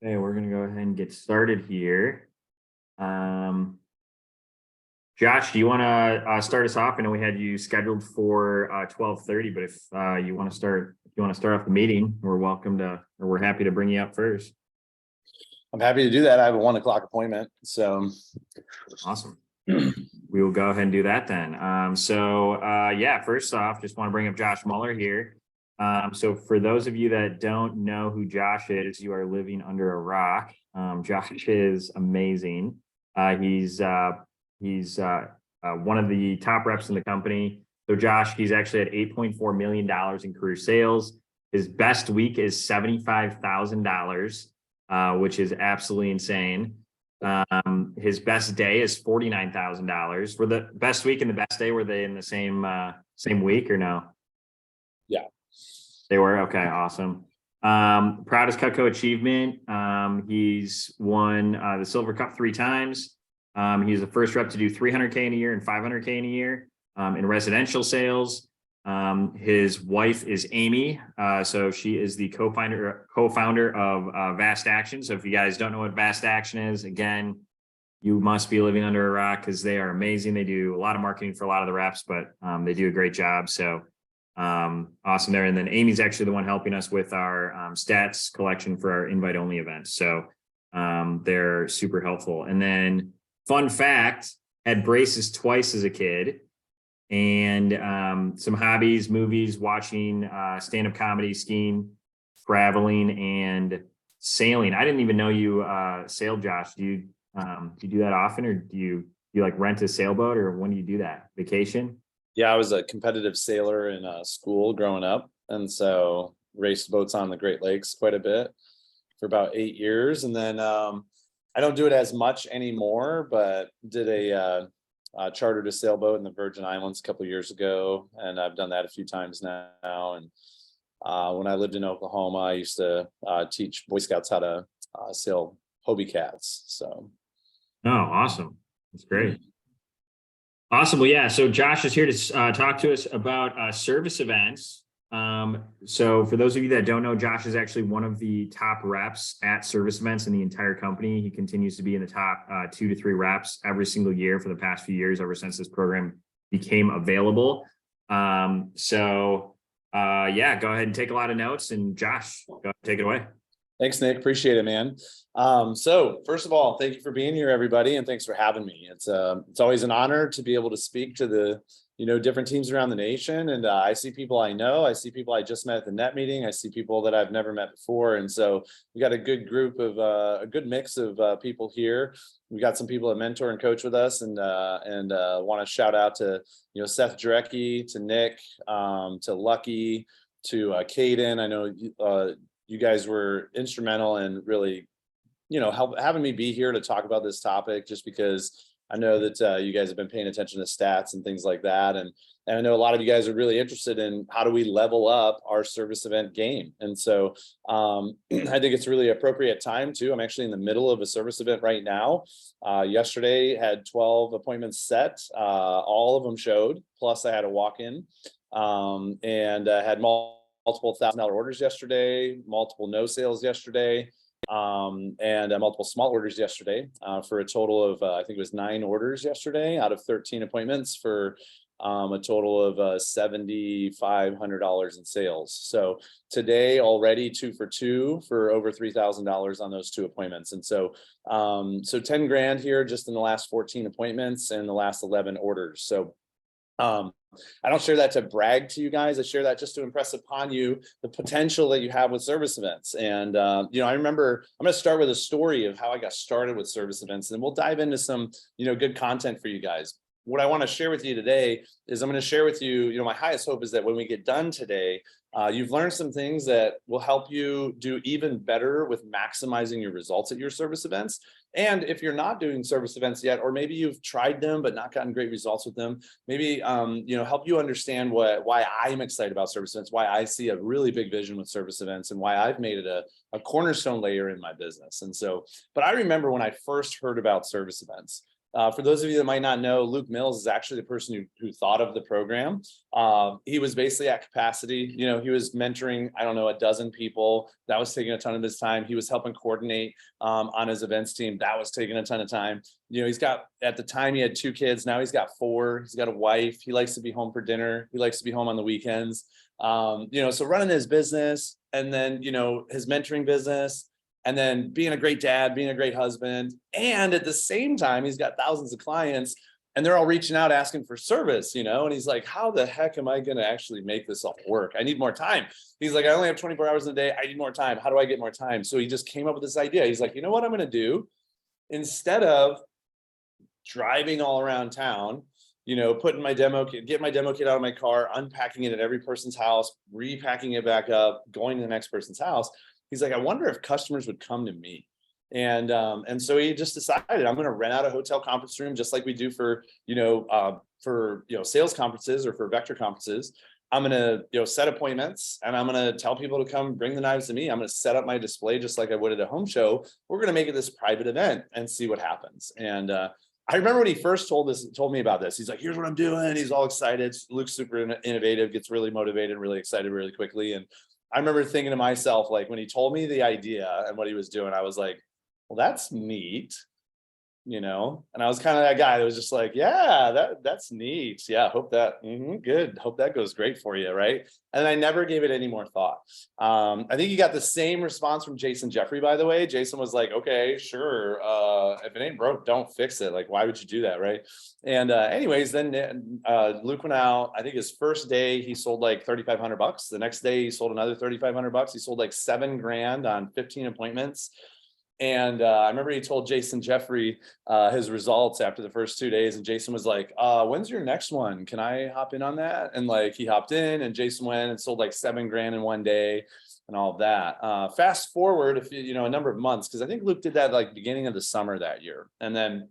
Okay, we're gonna go ahead and get started here. Um, Josh, do you want to start us off? I know we had you scheduled for 12:30, but if you want to start off the meeting, we're happy to bring you up first. I'm happy to do that. I have a 1 o'clock appointment. So Awesome. We will go ahead and do that then. Yeah, first off, just want to bring up Josh Mueller here. So for those of you that don't know who Josh is, you are living under a rock. Josh is amazing. He's one of the top reps in the company. So Josh, he's actually at $8.4 million in career sales. His best week is $75,000, which is absolutely insane. His best day is $49,000. Were the best week and the best day, were they in the same week or no? Yeah, they were. Okay, awesome. Proudest Cutco achievement. He's won the Silver Cup 3 times. He's the first rep to do 300K in a year and 500K in a year in residential sales. His wife is Amy. So she is the co-founder of Vast Action. So if you guys don't know what Vast Action is, again, you must be living under a rock because they are amazing. They do a lot of marketing for a lot of the reps, but they do a great job. So awesome there. And then Amy's actually the one helping us with our stats collection for our invite only events. So they're super helpful. And then fun fact, had braces twice as a kid. And some hobbies, movies, watching stand-up comedy, skiing, traveling, and sailing. I didn't even know you sailed, Josh. Do you do that often, or do you like rent a sailboat, or when do you do that? Vacation? Yeah, I was a competitive sailor in school growing up, and so raced boats on the Great Lakes quite a bit for about 8 years. And then I don't do it as much anymore, but did a chartered a sailboat in the Virgin Islands a couple of years ago, and I've done that a few times now. And when I lived in Oklahoma, I used to teach Boy Scouts how to sail Hobie cats. So, Oh, awesome! That's great. Awesome. Well, yeah. So Josh is here to talk to us about service events. So for those of you that don't know, Josh is actually one of the top reps at service events in the entire company. He continues to be in the top 2 to 3 reps every single year for the past few years, ever since this program became available. Yeah, go ahead and take a lot of notes, and Josh, go ahead, take it away. Thanks, Nick. Appreciate it, man. So first of all, thank you for being here, everybody, and thanks for having me. It's always an honor to be able to speak to the different teams around the nation. And I see people I know, I see people I just met at the net meeting, I see people that I've never met before, and so we got a good group of a good mix of people here. We got some people that mentor and coach with us, and want to shout out to Seth Drecke, to Nick, to Lucky, to Caden. I know you guys were instrumental in really, having me be here to talk about this topic, just because I know that you guys have been paying attention to stats and things like that. And I know a lot of you guys are really interested in how do we level up our service event game. And so I think it's really appropriate time too. I'm actually in the middle of a service event right now. Yesterday had 12 appointments set. All of them showed, plus I had a walk-in, and had multiple $1,000 orders yesterday, multiple no sales yesterday, and multiple small orders yesterday, for a total of I think it was 9 orders yesterday out of 13 appointments, for a total of $7,500 in sales. So today already 2 for 2 for over $3,000 on those 2 appointments. And so 10 grand here just in the last 14 appointments and the last 11 orders. So I don't share that to brag to you guys. I share that just to impress upon you the potential that you have with service events. And, I remember, I'm going to start with a story of how I got started with service events, and we'll dive into some, good content for you guys. What I want to share with you today is I'm going to share with you, my highest hope is that when we get done today, you've learned some things that will help you do even better with maximizing your results at your service events. And if you're not doing service events yet, or maybe you've tried them but not gotten great results with them, maybe help you understand why I'm excited about service events, why I see a really big vision with service events, and why I've made it a cornerstone layer in my business. And so, but I remember when I first heard about service events, For those of you that might not know, Luke Mills is actually the person who thought of the program. He was basically at capacity. You know, he was mentoring, I don't know, a dozen people. That was taking a ton of his time. He was helping coordinate on his events team. That was taking a ton of time. You know, he's got, at the time he had 2 kids. Now he's got 4. He's got a wife. He likes to be home for dinner. He likes to be home on the weekends. You know, so running his business, and then, you know, his mentoring business, and then being a great dad, being a great husband. And at the same time, he's got thousands of clients and they're all reaching out asking for service, you know, and he's like, how the heck am I going to actually make this all work? I need more time. He's like, I only have 24 hours in a day. I need more time. How do I get more time? So he just came up with this idea. He's like, you know what I'm going to do? Instead of driving all around town, you know, putting my demo kit, get my demo kit out of my car, unpacking it at every person's house, repacking it back up, going to the next person's house. He's like, I wonder if customers would come to me. And so he just decided, I'm going to rent out a hotel conference room, just like we do for, sales conferences or for vector conferences. I'm going to, set appointments, and I'm going to tell people to come bring the knives to me. I'm going to set up my display just like I would at a home show. We're going to make it this private event and see what happens. And I remember when he first told me about this. He's like, here's what I'm doing. He's all excited. Luke's super innovative, gets really motivated, really excited really quickly. And I remember thinking to myself, like, when he told me the idea and what he was doing, I was like, well, that's neat, and I was kind of that guy that was just like, yeah, that's neat. Yeah. Hope that, good. Hope that goes great for you. Right. And I never gave it any more thought. I think you got the same response from Jason Jeffrey, by the way. Jason was like, okay, sure. If it ain't broke, don't fix it. Like, why would you do that? Right. And anyways, then Luke went out. I think his first day he sold like $3,500. The next day he sold another $3,500. He sold like $7,000 on 15 appointments. And I remember he told Jason Jeffrey his results after the first 2 days. And Jason was like, when's your next one? Can I hop in on that? And like, he hopped in, and Jason went and sold like $7,000 in one day and all of that. Fast forward, if a number of months, because I think Luke did that like beginning of the summer that year. And then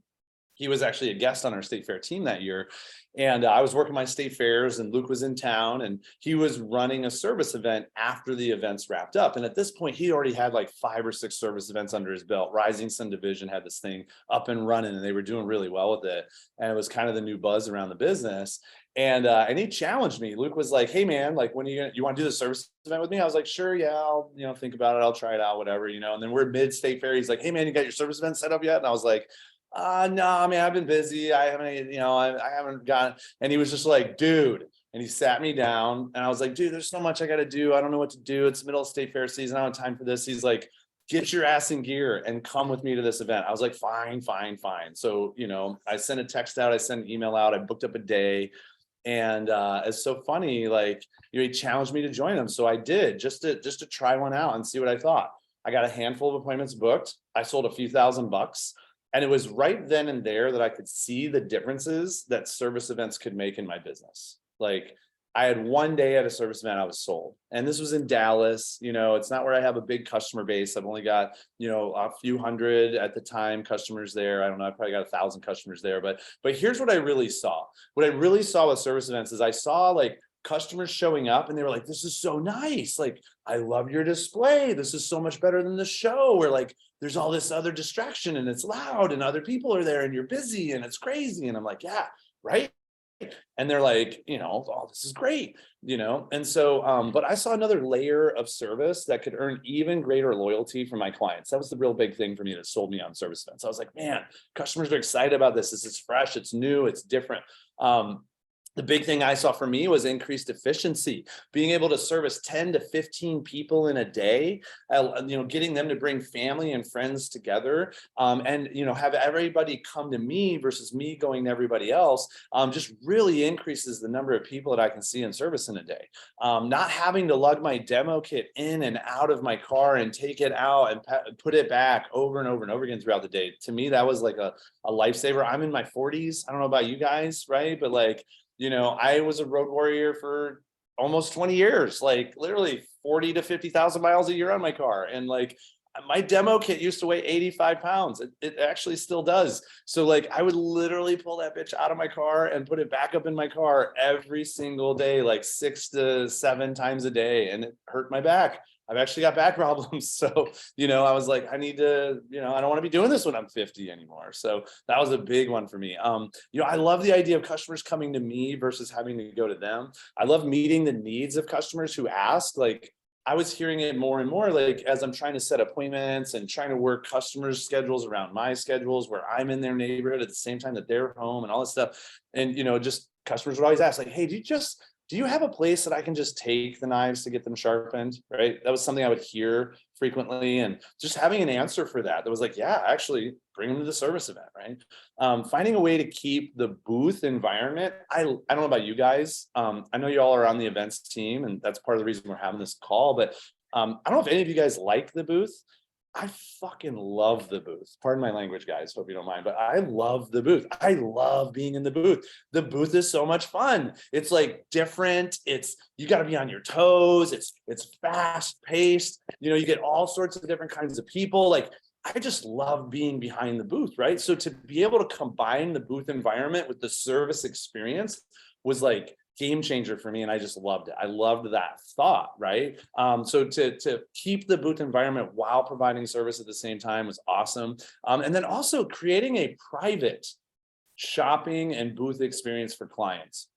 he was actually a guest on our state fair team that year. And I was working my state fairs, and Luke was in town, and he was running a service event after the events wrapped up. And at this point, he already had like 5 or 6 service events under his belt. Rising Sun Division had this thing up and running, and they were doing really well with it. And it was kind of the new buzz around the business. And he challenged me. Luke was like, hey man, like, when you want to do the service event with me? I was like, sure, yeah, I'll think about it. I'll try it out, whatever, And then we're mid state fair. He's like, hey man, you got your service event set up yet? And I was like, no, I mean, I've been busy. I haven't gotten, and he was just like, dude, and he sat me down, and I was like, dude, there's so much I got to do. I don't know what to do. It's the middle of state fair season. I don't have time for this. He's like, get your ass in gear and come with me to this event. I was like, fine. So, I sent a text out, I sent an email out, I booked up a day. And it's so funny, like, he challenged me to join him. So I did, just to try one out and see what I thought. I got a handful of appointments booked. I sold a few $1,000. And it was right then and there that I could see the differences that service events could make in my business. Like, I had one day at a service event, I was sold. And this was in Dallas. It's not where I have a big customer base. I've only got, a few hundred at the time customers there. I don't know. I probably got 1,000 customers there. But here's what I really saw. What I really saw with service events is I saw like customers showing up, and they were like, this is so nice. Like, I love your display. This is so much better than the show, where like there's all this other distraction, and it's loud, and other people are there, and you're busy, and it's crazy. And I'm like, yeah, right. And they're like, oh, this is great, And so, but I saw another layer of service that could earn even greater loyalty from my clients. That was the real big thing for me that sold me on service events. I was like, man, customers are excited about this. This is fresh. It's new. It's different. The big thing I saw for me was increased efficiency, being able to service 10 to 15 people in a day, getting them to bring family and friends together, and, have everybody come to me versus me going to everybody else, just really increases the number of people that I can see in service in a day. Not having to lug my demo kit in and out of my car and take it out and put it back over and over and over again throughout the day. To me, that was like a lifesaver. I'm in my 40s. I don't know about you guys, right? But like, I was a road warrior for almost 20 years, like literally 40 to 50,000 miles a year on my car. And like, my demo kit used to weigh 85 pounds. It actually still does. So like, I would literally pull that bitch out of my car and put it back up in my car every single day, like 6 to 7 times a day. And it hurt my back. I've actually got back problems. So, I was like, I need to, I don't want to be doing this when I'm 50 anymore. So that was a big one for me. I love the idea of customers coming to me versus having to go to them. I love meeting the needs of customers who ask. Like, I was hearing it more and more, like, as I'm trying to set appointments and trying to work customers' schedules around my schedules, where I'm in their neighborhood at the same time that they're home and all this stuff. And, just customers would always ask, like, hey, do you have a place that I can just take the knives to get them sharpened? Right. That was something I would hear frequently, and just having an answer for that was like, yeah, actually bring them to the service event. Right. Finding a way to keep the booth environment. I don't know about you guys. I know you all are on the events team, and that's part of the reason we're having this call, but I don't know if any of you guys like the booth. I fucking love the booth. Pardon my language, guys. Hope you don't mind, but I love the booth. I love being in the booth. The booth is so much fun. It's like different. You got to be on your toes. It's fast paced. You get all sorts of different kinds of people. Like, I just love being behind the booth, right? So to be able to combine the booth environment with the service experience was like game changer for me, and I just loved it. I loved that thought, right? So to keep the booth environment while providing service at the same time was awesome. And then also creating a private shopping and booth experience for clients.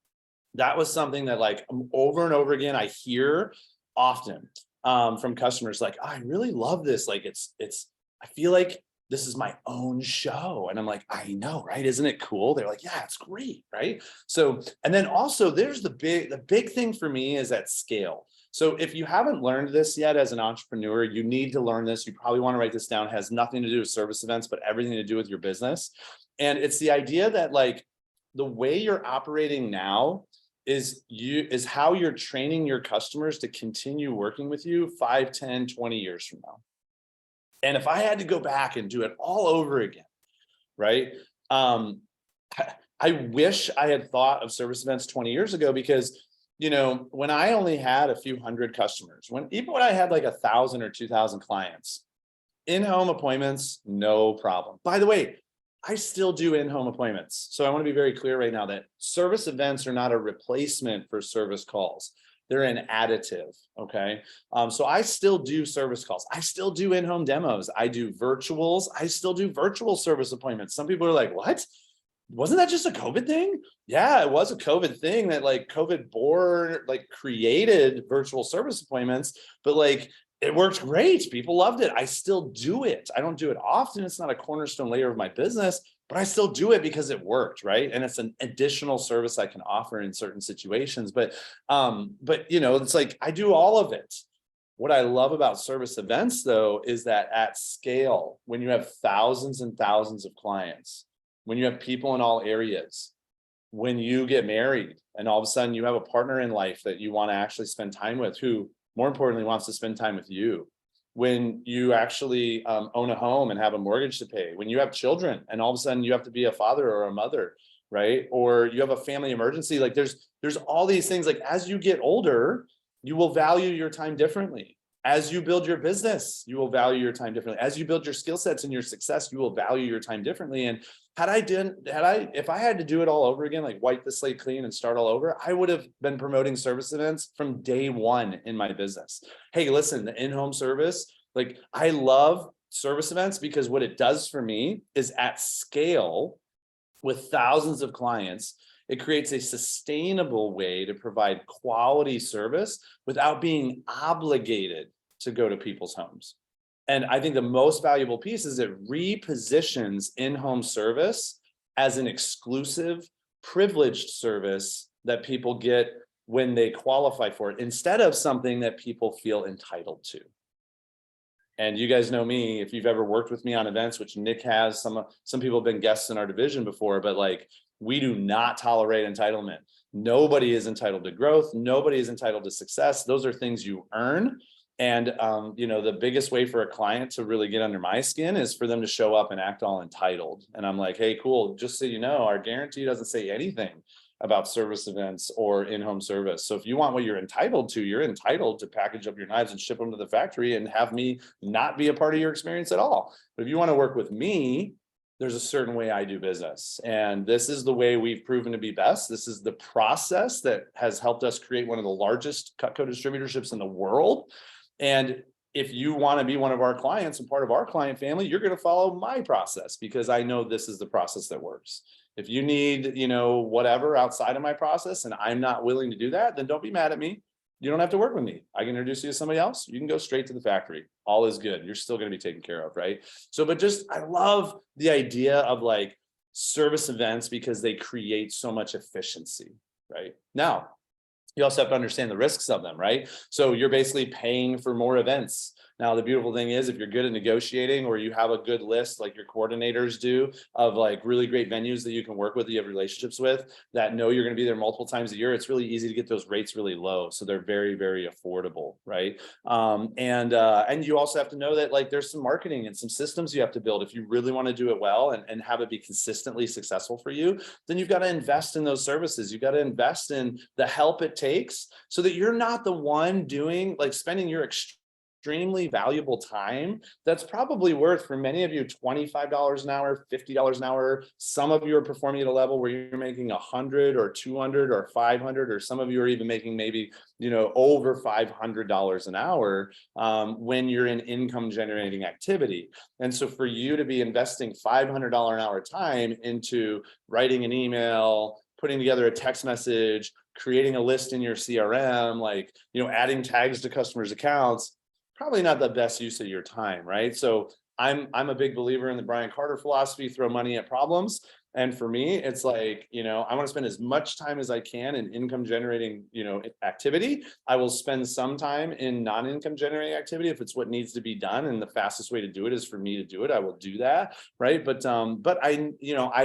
That was something that, like, over and over again, I hear often from customers, like, oh, I really love this. Like, I feel like this is my own show. And I'm like, I know, right? Isn't it cool? They're like, yeah, it's great, right? So, and then also there's the big thing for me is at scale. So if you haven't learned this yet as an entrepreneur, you need to learn this. You probably want to write this down. It has nothing to do with service events, but everything to do with your business. And it's the idea that, like, the way you're operating now is how you're training your customers to continue working with you 5, 10, 20 years from now. And if I had to go back and do it all over again, right? I wish I had thought of service events 20 years ago, because, when I only had a few hundred customers, even when I had like 1,000 or 2,000 clients, in-home appointments, no problem. By the way, I still do in-home appointments. So I want to be very clear right now that service events are not a replacement for service calls. They're an additive. Okay. So I still do service calls. I still do in-home demos. I do virtuals. I still do virtual service appointments. Some people are like, what? Wasn't that just a COVID thing? Yeah, it was a COVID thing that, like, COVID created virtual service appointments, but like, it worked great. People loved it. I still do it. I don't do it often. It's not a cornerstone layer of my business, but I still do it because it worked, right? And it's an additional service I can offer in certain situations. But it's like, I do all of it. What I love about service events, though, is that at scale, when you have thousands and thousands of clients, when you have people in all areas, when you get married and all of a sudden you have a partner in life that you want to actually spend time with, who more importantly wants to spend time with you, when you actually own a home and have a mortgage to pay, when you have children and all of a sudden you have to be a father or a mother, right? Or you have a family emergency. Like, there's all these things. Like, as you get older, you will value your time differently. As you build your business, you will value your time differently. As you build your skill sets and your success, you will value your time differently. And if I had to do it all over again, like wipe the slate clean and start all over, I would have been promoting service events from day one in my business. Hey, listen, the in-home service, like, I love service events because what it does for me is, at scale with thousands of clients, it creates a sustainable way to provide quality service without being obligated to go to people's homes. And I think the most valuable piece is it repositions in-home service as an exclusive, privileged service that people get when they qualify for it, instead of something that people feel entitled to. And you guys know me, if you've ever worked with me on events, which Nick has, some people have been guests in our division before, but like, we do not tolerate entitlement. Nobody is entitled to growth. Nobody is entitled to success. Those are things you earn. And, the biggest way for a client to really get under my skin is for them to show up and act all entitled. And I'm like, hey, cool. Just so you know, our guarantee doesn't say anything about service events or in-home service. So if you want what you're entitled to package up your knives and ship them to the factory and have me not be a part of your experience at all. But if you want to work with me, there's a certain way I do business. And this is the way we've proven to be best. This is the process that has helped us create one of the largest Cutco distributorships in the world. And if you want to be one of our clients and part of our client family, you're going to follow my process because I know this is the process that works. If you need, whatever outside of my process and I'm not willing to do that, then don't be mad at me. You don't have to work with me. I can introduce you to somebody else. You can go straight to the factory. All is good. You're still going to be taken care of, right? So, but I love the idea of like service events because they create so much efficiency, right? Now, you also have to understand the risks of them, right? So you're basically paying for more events. Now, the beautiful thing is if you're good at negotiating or you have a good list like your coordinators do of like really great venues that you can work with, that you have relationships with that know you're going to be there multiple times a year, it's really easy to get those rates really low. So they're very, very affordable, right? And you also have to know that like there's some marketing and some systems you have to build. If you really want to do it well and have it be consistently successful for you, then you've got to invest in those services. You've got to invest in the help it takes so that you're not the one doing like spending your extremely valuable time that's probably worth for many of you $25 an hour, $50 an hour. Some of you are performing at a level where you're making 100 or 200 or 500, or some of you are even making maybe over $500 an hour when you're in income generating activity. And so for you to be investing $500 an hour time into writing an email, putting together a text message, creating a list in your CRM, like, adding tags to customers' accounts, probably not the best use of your time, right? So I'm a big believer in the Brian Carter philosophy, throw money at problems. And for me, it's like, I want to spend as much time as I can in income generating, activity. I will spend some time in non-income generating activity if it's what needs to be done. And the fastest way to do it is for me to do it. I will do that. Right. But I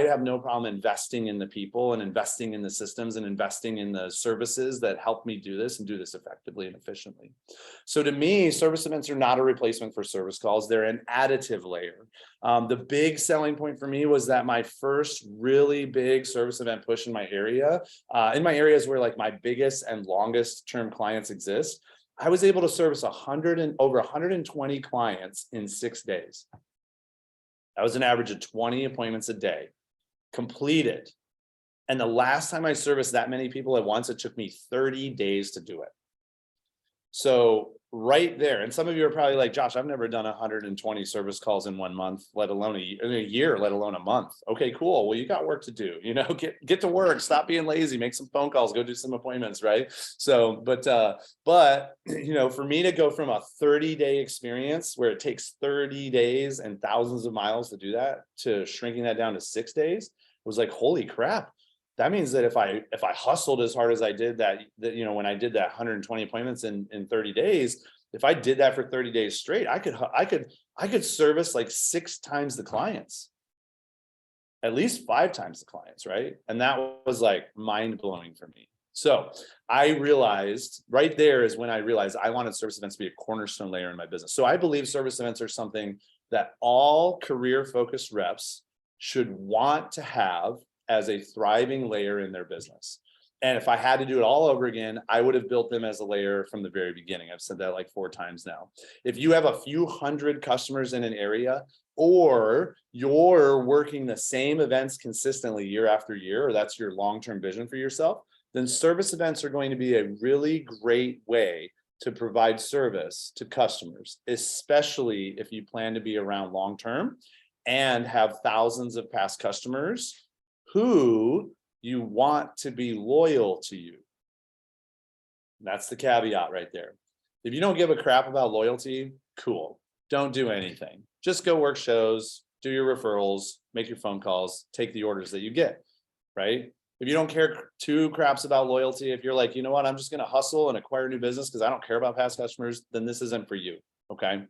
have no problem investing in the people and investing in the systems and investing in the services that help me do this and do this effectively and efficiently. So to me, service events are not a replacement for service calls. They're an additive layer. The big selling point for me was that my first really big service event push in my areas where like my biggest and longest term clients exist, I was able to service over 120 clients in 6 days. That was an average of 20 appointments a day completed. And the last time I serviced that many people at once, it took me 30 days to do it. So right there, and some of you are probably like, Josh, I've never done 120 service calls in 1 month, let alone a year, let alone a month. Okay, cool. Well, you got work to do, get to work, stop being lazy, make some phone calls, go do some appointments, right? So, but for me to go from a 30-day experience where it takes 30 days and thousands of miles to do that to shrinking that down to 6 days, was like, holy crap. That means that if I hustled as hard as I did that when I did that 120 appointments in 30 days, if I did that for 30 days straight, I could service like 6 times the clients, at least 5 times the clients, right? And that was like mind blowing for me. So I realized right there is when I realized I wanted service events to be a cornerstone layer in my business. So I believe service events are something that all career focused reps should want to have as a thriving layer in their business. And if I had to do it all over again, I would have built them as a layer from the very beginning. I've said that like 4 times now. If you have a few hundred customers in an area, or you're working the same events consistently year after year, or that's your long-term vision for yourself, then service events are going to be a really great way to provide service to customers, especially if you plan to be around long-term and have thousands of past customers who you want to be loyal to you. That's the caveat right there. If you don't give a crap about loyalty, cool. Don't do anything. Just go work shows, do your referrals, make your phone calls, take the orders that you get, right? If you don't care 2 craps about loyalty, if you're like, you know what, I'm just going to hustle and acquire new business because I don't care about past customers, then this isn't for you, okay?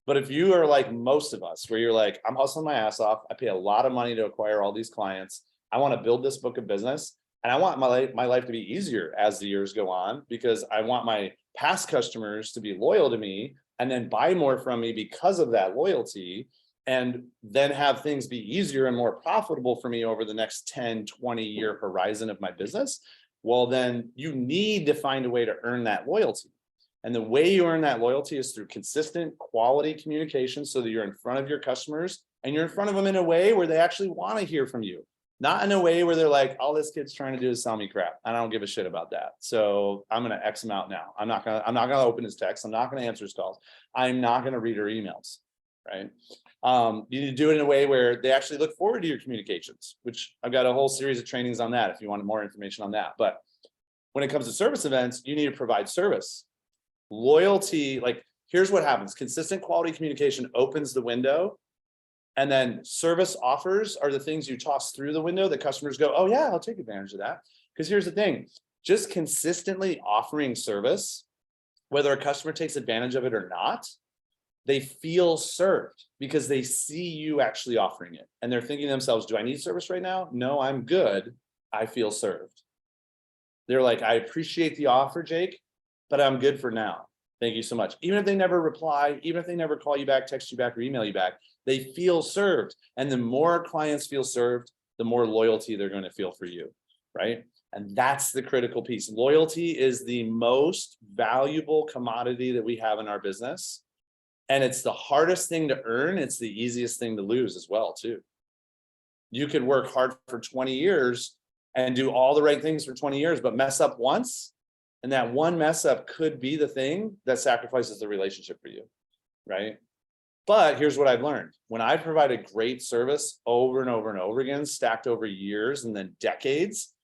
But if you are like most of us, where you're like, I'm hustling my ass off, I pay a lot of money to acquire all these clients, I want to build this book of business, and I want my life to be easier as the years go on, because I want my past customers to be loyal to me and then buy more from me because of that loyalty, and then have things be easier and more profitable for me over the next 10, 20-year horizon of my business. Well, then you need to find a way to earn that loyalty. And the way you earn that loyalty is through consistent quality communication, so that you're in front of your customers and you're in front of them in a way where they actually want to hear from you. Not in a way where they're like, all this kid's trying to do is sell me crap. I don't give a shit about that. So I'm going to X him out now. I'm not going to open his text. I'm not going to answer his calls. I'm not going to read her emails. Right. You need to do it in a way where they actually look forward to your communications, which I've got a whole series of trainings on that if you want more information on that. But when it comes to service events, you need to provide service. Loyalty, like here's what happens. Consistent quality communication opens the window. And then service offers are the things you toss through the window that customers go, oh yeah, I'll take advantage of that. Because here's the thing, just consistently offering service, whether a customer takes advantage of it or not, they feel served because they see you actually offering it. And they're thinking to themselves, do I need service right now? No, I'm good. I feel served. They're like, I appreciate the offer, Jake, but I'm good for now. Thank you so much. Even if they never reply, even if they never call you back, text you back, or email you back, they feel served. And the more clients feel served, the more loyalty they're going to feel for you, right? And that's the critical piece. Loyalty is the most valuable commodity that we have in our business. And it's the hardest thing to earn. It's the easiest thing to lose as well, too. You could work hard for 20 years and do all the right things for 20 years, but mess up once. And that one mess up could be the thing that sacrifices the relationship for you, right? But here's what I've learned. When I provided great service over and over and over again, stacked over years and then decades,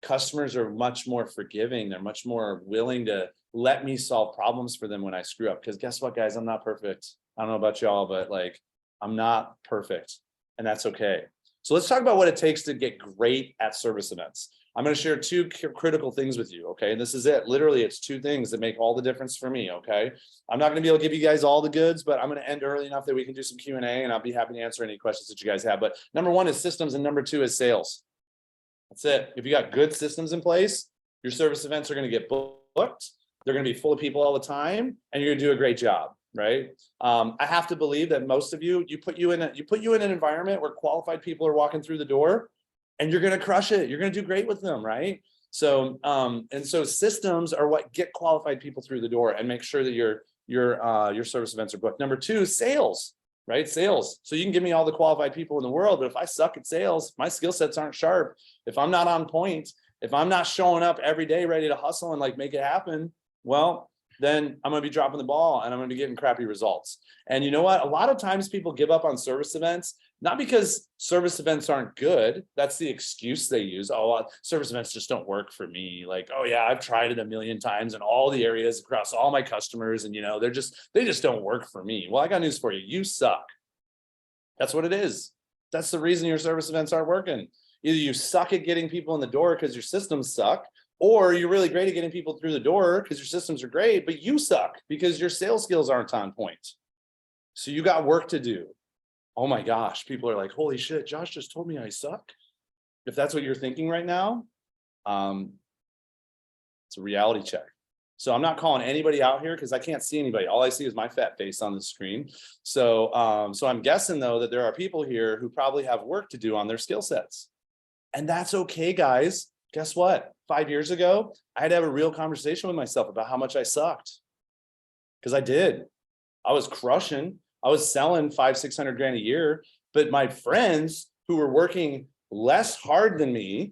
customers are much more forgiving. They're much more willing to let me solve problems for them when I screw up. Because guess what, guys? I'm not perfect. I don't know about y'all, but like, I'm not perfect. And that's okay. So let's talk about what it takes to get great at service events. I'm going to share two critical things with you, okay? And this is it. Literally, it's two things that make all the difference for me, okay? I'm not going to be able to give you guys all the goods, but I'm going to end early enough that we can do some Q&A, and I'll be happy to answer any questions that you guys have. But number one is systems, and number two is sales. That's it. If you got good systems in place, your service events are going to get booked. They're going to be full of people all the time, and you're going to do a great job, right? I have to believe that most of you, you put you in an environment where qualified people are walking through the door, and you're going to crush it. You're going to do great with them, right? So, and so systems are what get qualified people through the door and make sure that your service events are booked. Number two, sales, right? Sales. So you can give me all the qualified people in the world, but if I suck at sales, my skill sets aren't sharp. If I'm not on point, if I'm not showing up every day ready to hustle and like make it happen, well, then I'm going to be dropping the ball and I'm going to be getting crappy results. And you know what? A lot of times people give up on service events, not because service events aren't good. That's the excuse they use. Oh, service events just don't work for me. Like, oh yeah, I've tried it a million times in all the areas across all my customers. And you know, they just don't work for me. Well, I got news for you. You suck. That's what it is. That's the reason your service events aren't working. Either you suck at getting people in the door because your systems suck, or you're really great at getting people through the door because your systems are great, but you suck because your sales skills aren't on point. So you got work to do. Oh my gosh, people are like, holy shit, Josh just told me I suck. If that's what you're thinking right now, it's a reality check. So I'm not calling anybody out here because I can't see anybody. All I see is my fat face on the screen. So, so I'm guessing though that there are people here who probably have work to do on their skill sets. And that's okay, guys. Guess what? 5 years ago, I had to have a real conversation with myself about how much I sucked. Because I did. I was crushing. I was selling 500-600 grand a year, but my friends who were working less hard than me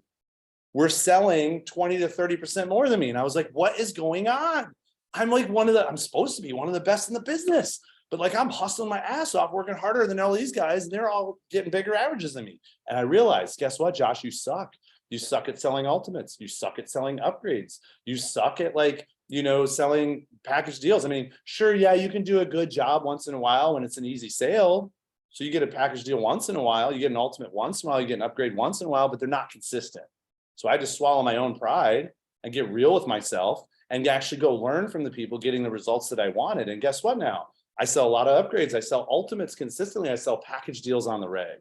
were selling 20 to 30% more than me. And I was like, what is going on? I'm supposed to be one of the best in the business, but like I'm hustling my ass off, working harder than all these guys, and they're all getting bigger averages than me. And I realized, guess what, Josh, you suck. You suck at selling ultimates. You suck at selling upgrades. You suck at selling package deals. I mean, sure, yeah, you can do a good job once in a while when it's an easy sale. So you get a package deal once in a while, you get an ultimate once in a while, you get an upgrade once in a while, but they're not consistent. So I just swallow my own pride and get real with myself and actually go learn from the people getting the results that I wanted. And guess what now? I sell a lot of upgrades. I sell ultimates consistently. I sell package deals on the reg.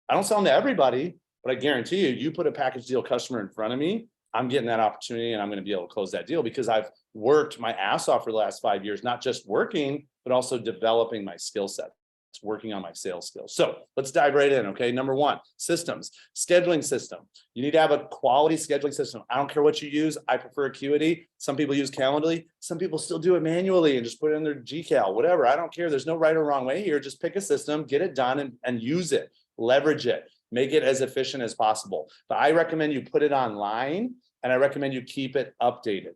I don't sell them to everybody, but I guarantee you put a package deal customer in front of me, I'm getting that opportunity and I'm going to be able to close that deal because I've worked my ass off for the last 5 years, not just working, but also developing my skill set. It's working on my sales skills. So let's dive right in. Okay. Number one, systems, scheduling system. You need to have a quality scheduling system. I don't care what you use. I prefer Acuity. Some people use Calendly. Some people still do it manually and just put it in their GCal, whatever. I don't care. There's no right or wrong way here. Just pick a system, get it done and use it, leverage it. Make it as efficient as possible. But I recommend you put it online, and I recommend you keep it updated.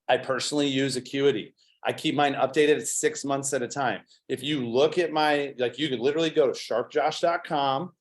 I personally use Acuity. I keep mine updated at 6 months at a time. If you look at my, like, you can literally go to sharpjosh.com,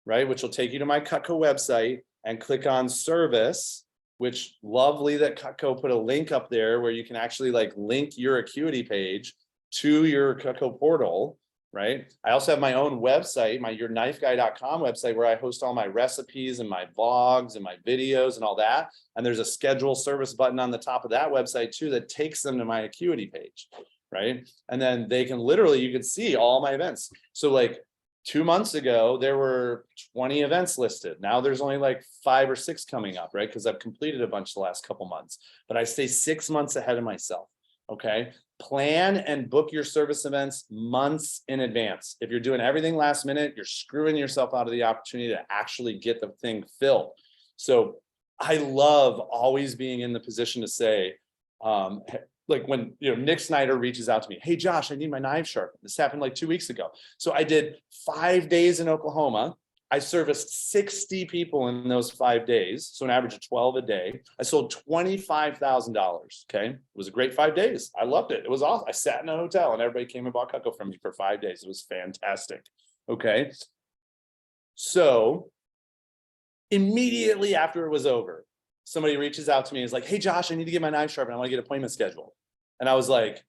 right, which will take you to my Cutco website, and click on service, which lovely that Cutco put a link up there where you can actually like link your Acuity page to your Cutco portal, right? I also have my own website, my yourknifeguy.com website, where I host all my recipes and my vlogs and my videos and all that. And there's a schedule service button on the top of that website too that takes them to my Acuity page, right? And then they can literally, you can see all my events. So like 2 months ago, there were 20 events listed. Now there's only like 5 or 6 coming up, right? Because I've completed a bunch the last couple months, but I stay 6 months ahead of myself. Okay. Plan and book your service events months in advance. If you're doing everything last minute, you're screwing yourself out of the opportunity to actually get the thing filled. So I love always being in the position to say, like when, Nick Snyder reaches out to me, hey, Josh, I need my knife sharpened. This happened like 2 weeks ago. So I did 5 days in Oklahoma. I serviced 60 people in those 5 days. So an average of 12 a day. I sold $25,000. Okay. It was a great 5 days. I loved it. It was awesome. I sat in a hotel and everybody came and bought Cutco from me for 5 days. It was fantastic. Okay. So immediately after it was over, somebody reaches out to me and is like, hey, Josh, I need to get my knife sharpened. I want to get an appointment scheduled. And I was like,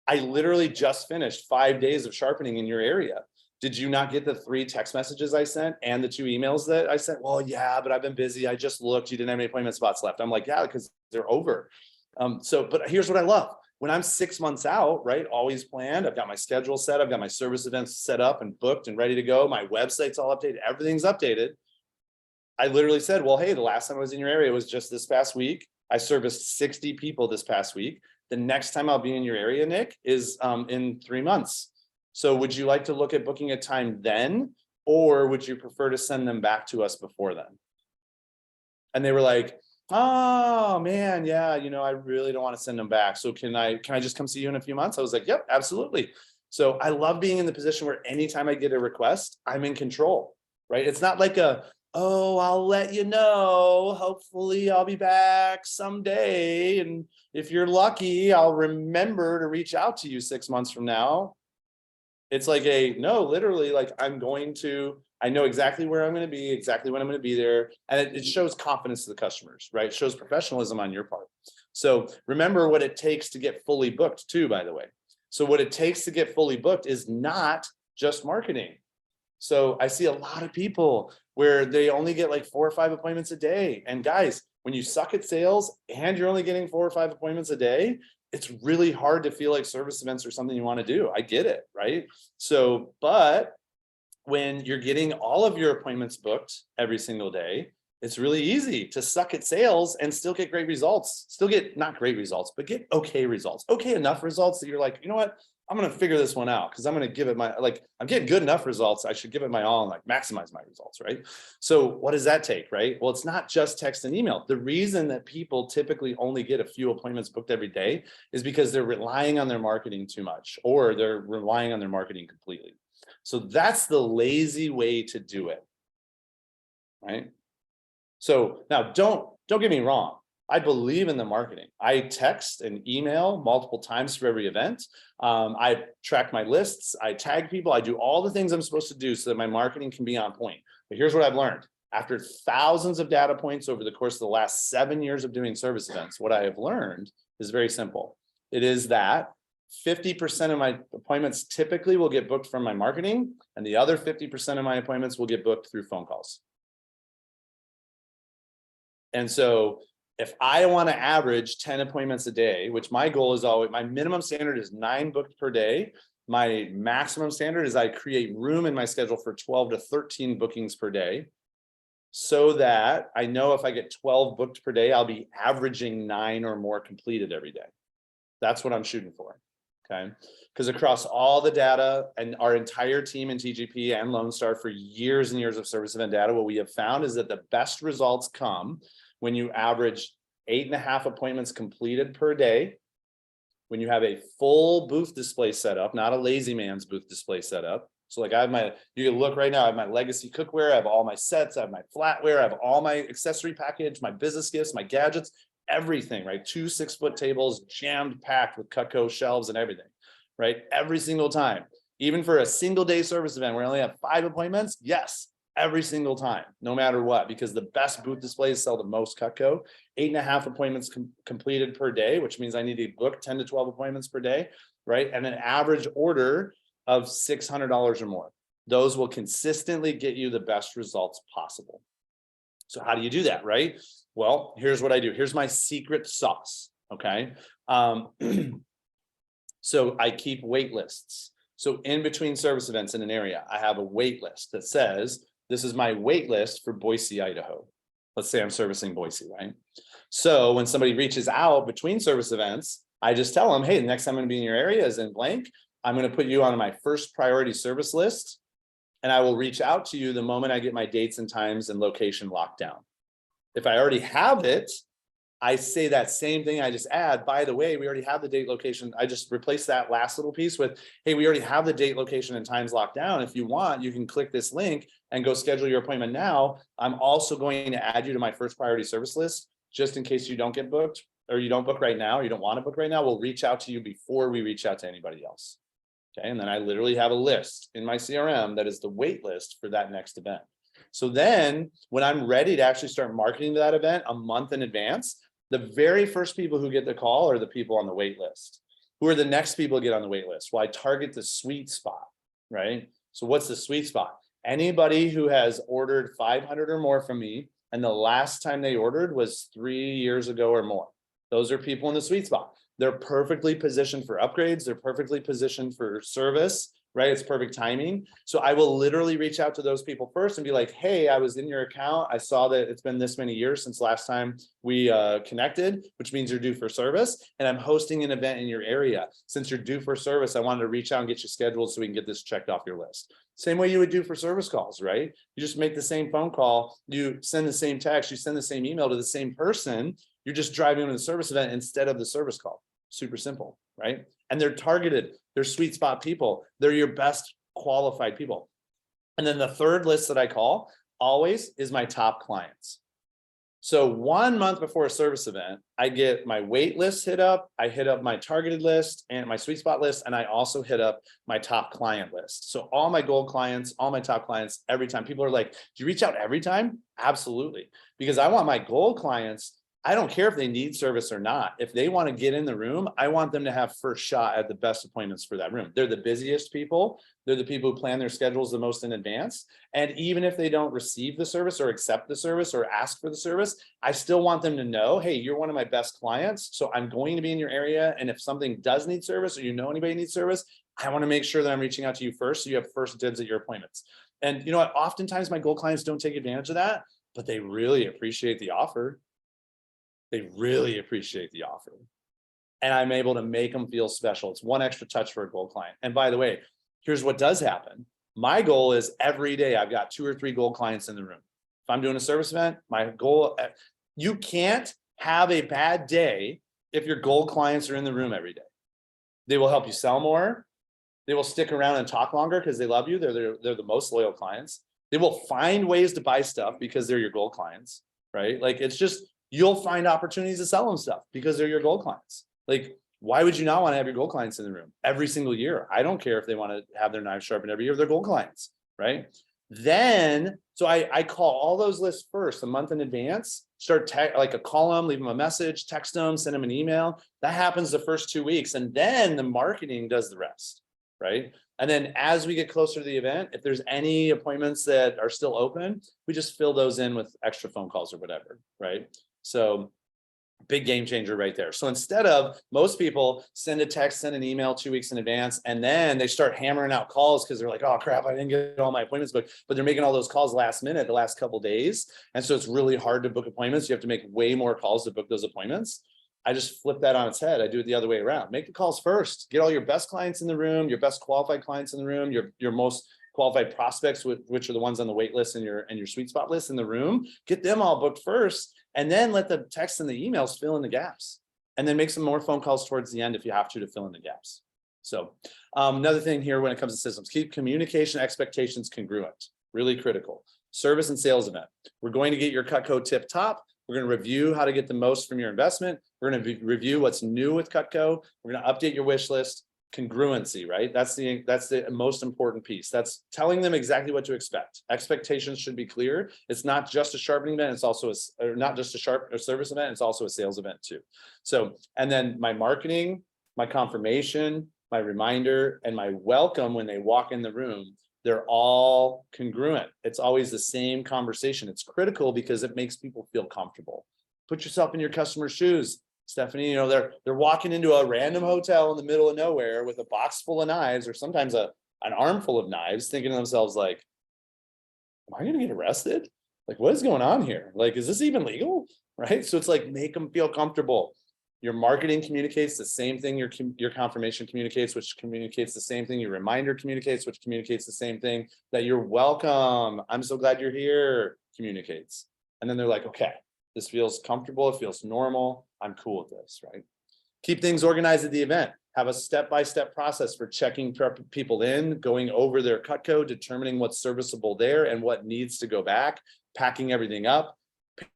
I literally just finished 5 days of sharpening in your area. Did you not get the 3 text messages I sent and the 2 emails that I sent? Well, yeah, but I've been busy. I just looked. You didn't have any appointment spots left. I'm like, yeah, because they're over. But here's what I love. When I'm 6 months out, right, always planned. I've got my schedule set. I've got my service events set up and booked and ready to go. My website's all updated. Everything's updated. I literally said, well, hey, the last time I was in your area was just this past week. I serviced 60 people this past week. The next time I'll be in your area, Nick, is in 3 months. So would you like to look at booking a time then, or would you prefer to send them back to us before then? And they were like, oh man, yeah, I really don't want to send them back. So can I just come see you in a few months? I was like, yep, absolutely. So I love being in the position where anytime I get a request, I'm in control, right? It's not like oh, I'll let you know. Hopefully I'll be back someday. And if you're lucky, I'll remember to reach out to you 6 months from now. It's like no, literally, like I know exactly where I'm going to be, exactly when I'm going to be there. And it shows confidence to the customers, right? It shows professionalism on your part. So remember what it takes to get fully booked too, by the way. So what it takes to get fully booked is not just marketing. So I see a lot of people where they only get like 4 or 5 appointments a day. And guys, when you suck at sales and you're only getting 4 or 5 appointments a day, it's really hard to feel like service events are something you want to do. I get it, right? So, but when you're getting all of your appointments booked every single day, it's really easy to suck at sales and still get great results. Still get not great results, but get okay results. Okay enough results that you're like, you know what? I'm going to figure this one out because I'm going to give it I'm getting good enough results. I should give it my all and like maximize my results, right? So what does that take, right? Well, it's not just text and email. The reason that people typically only get a few appointments booked every day is because they're relying on their marketing too much, or they're relying on their marketing completely. So that's the lazy way to do it, right? So now don't get me wrong. I believe in the marketing. I text and email multiple times for every event. I track my lists. I tag people. I do all the things I'm supposed to do so that my marketing can be on point. But here's what I've learned. After thousands of data points over the course of the last 7 years of doing service events, what I have learned is very simple. It is that 50% of my appointments typically will get booked from my marketing, and the other 50% of my appointments will get booked through phone calls. And so if I want to average 10 appointments a day, which my goal is always, my minimum standard is 9 booked per day. My maximum standard is I create room in my schedule for 12 to 13 bookings per day, so that I know if I get 12 booked per day, I'll be averaging 9 or more completed every day. That's what I'm shooting for. Okay. Because across all the data and our entire team in TGP and Lone Star for years and years of service event data, what we have found is that the best results come when you average 8.5 appointments completed per day, when you have a full booth display setup, not a lazy man's booth display setup, So like you can look right now, I have my legacy cookware, I have all my sets, I have my flatware, I have all my accessory package, my business gifts, my gadgets, everything, right? 2 6-foot tables jammed packed with Cutco shelves and everything, right? Every single time, even for a single day service event where I only have 5 appointments, yes, every single time, no matter what, because the best booth displays sell the most Cutco. 8.5 appointments completed per day, which means I need to book 10 to 12 appointments per day, right? And an average order of $600 or more. Those will consistently get you the best results possible. So how do you do that, right? Well, here's what I do. Here's my secret sauce, okay? So I keep wait lists. So in between service events in an area, I have a wait list that says, this is my wait list for Boise, Idaho. Let's say I'm servicing Boise, right? So when somebody reaches out between service events, I just tell them, hey, the next time I'm going to be in your area is in blank. I'm going to put you on my first priority service list, and I will reach out to you the moment I get my dates and times and location locked down. If I already have it, I say that same thing. I just add, by the way, we already have the date location. I just replace that last little piece with, hey, we already have the date location and times locked down. If you want, you can click this link and go schedule your appointment now. I'm also going to add you to my first priority service list, just in case you don't get booked or you don't book right now, or you don't want to book right now. We'll reach out to you before we reach out to anybody else. Okay. And then I literally have a list in my CRM that is the wait list for that next event. So then when I'm ready to actually start marketing to that event a month in advance, the very first people who get the call are the people on the wait list. Who are the next people to get on the wait list? Well, I target the sweet spot, right? So what's the sweet spot? Anybody who has ordered 500 or more from me, and the last time they ordered was 3 years ago or more. Those are people in the sweet spot. They're perfectly positioned for upgrades. They're perfectly positioned for service, right? It's perfect timing. So I will literally reach out to those people first and be like, hey, I was in your account. I saw that it's been this many years since last time we connected, which means you're due for service. And I'm hosting an event in your area. Since you're due for service, I wanted to reach out and get you scheduled so we can get this checked off your list. Same way you would do for service calls, right? You just make the same phone call, you send the same text, you send the same email to the same person. You're just driving them to the service event instead of the service call. Super simple, right? And they're targeted, they're sweet spot people. They're your best qualified people. And then the third list that I call always is my top clients. So 1 month before a service event, I get my wait list hit up, I hit up my targeted list and my sweet spot list, and I also hit up my top client list. So all my gold clients, all my top clients, every time. People are like, do you reach out every time? Absolutely. Because I want my gold clients, I don't care if they need service or not. If they want to get in the room, I want them to have first shot at the best appointments for that room. They're the busiest people. They're the people who plan their schedules the most in advance. And even if they don't receive the service or accept the service or ask for the service, I still want them to know, hey, you're one of my best clients. So I'm going to be in your area. And if something does need service or you know anybody needs service, I want to make sure that I'm reaching out to you first. So you have first dibs at your appointments. And you know what? Oftentimes my gold clients don't take advantage of that, but they really appreciate the offer. They really appreciate the offer. And I'm able to make them feel special. It's one extra touch for a gold client. And by the way, here's what does happen. My goal is every day I've got 2 or 3 gold clients in the room. If I'm doing a service event, my goal, you can't have a bad day if your gold clients are in the room every day. They will help you sell more. They will stick around and talk longer because they love you. They're the most loyal clients. They will find ways to buy stuff because they're your gold clients, right? Like it's just, you'll find opportunities to sell them stuff because they're your gold clients. Like, why would you not want to have your gold clients in the room every single year? I don't care if they want to have their knives sharpened every year, they're gold clients, right? Then, so I call all those lists first, a month in advance, call them, leave them a message, text them, send them an email. That happens the first 2 weeks. And then the marketing does the rest, right? And then as we get closer to the event, if there's any appointments that are still open, we just fill those in with extra phone calls or whatever, right? So big game changer right there. So instead of most people send a text, send an email 2 weeks in advance, and then they start hammering out calls because they're like, oh crap, I didn't get all my appointments booked, but they're making all those calls last minute, the last couple of days. And so it's really hard to book appointments. You have to make way more calls to book those appointments. I just flip that on its head. I do it the other way around. Make the calls first, get all your best clients in the room, your best qualified clients in the room, your most qualified prospects, which are the ones on the wait list and your sweet spot list in the room, get them all booked first. And then let the text and the emails fill in the gaps, and then make some more phone calls towards the end if you have to fill in the gaps. So another thing here when it comes to systems, keep communication expectations congruent, really critical. Service and sales event. We're going to get your Cutco tip top. We're going to review how to get the most from your investment. We're going to review what's new with Cutco. We're going to update your wish list. Congruency, right? That's the most important piece. That's telling them exactly what to expect. Expectations should be clear. It's not just a sharpening event. It's also not just a service event. It's also a sales event too. So, and then my marketing, my confirmation, my reminder, and my welcome when they walk in the room, they're all congruent. It's always the same conversation. It's critical because it makes people feel comfortable. Put yourself in your customer's shoes. Stephanie, they're walking into a random hotel in the middle of nowhere with a box full of knives, or sometimes an armful of knives, thinking to themselves like, am I going to get arrested? Like, what is going on here? Like, is this even legal? Right? So it's like, make them feel comfortable. Your marketing communicates the same thing your confirmation communicates, which communicates the same thing your reminder communicates, which communicates the same thing that you're welcome, I'm so glad you're here communicates. And then they're like, okay, this feels comfortable, it feels normal, I'm cool with this, right? Keep things organized at the event. Have a step-by-step process for checking people in, going over their Cutco, determining what's serviceable there and what needs to go back, packing everything up,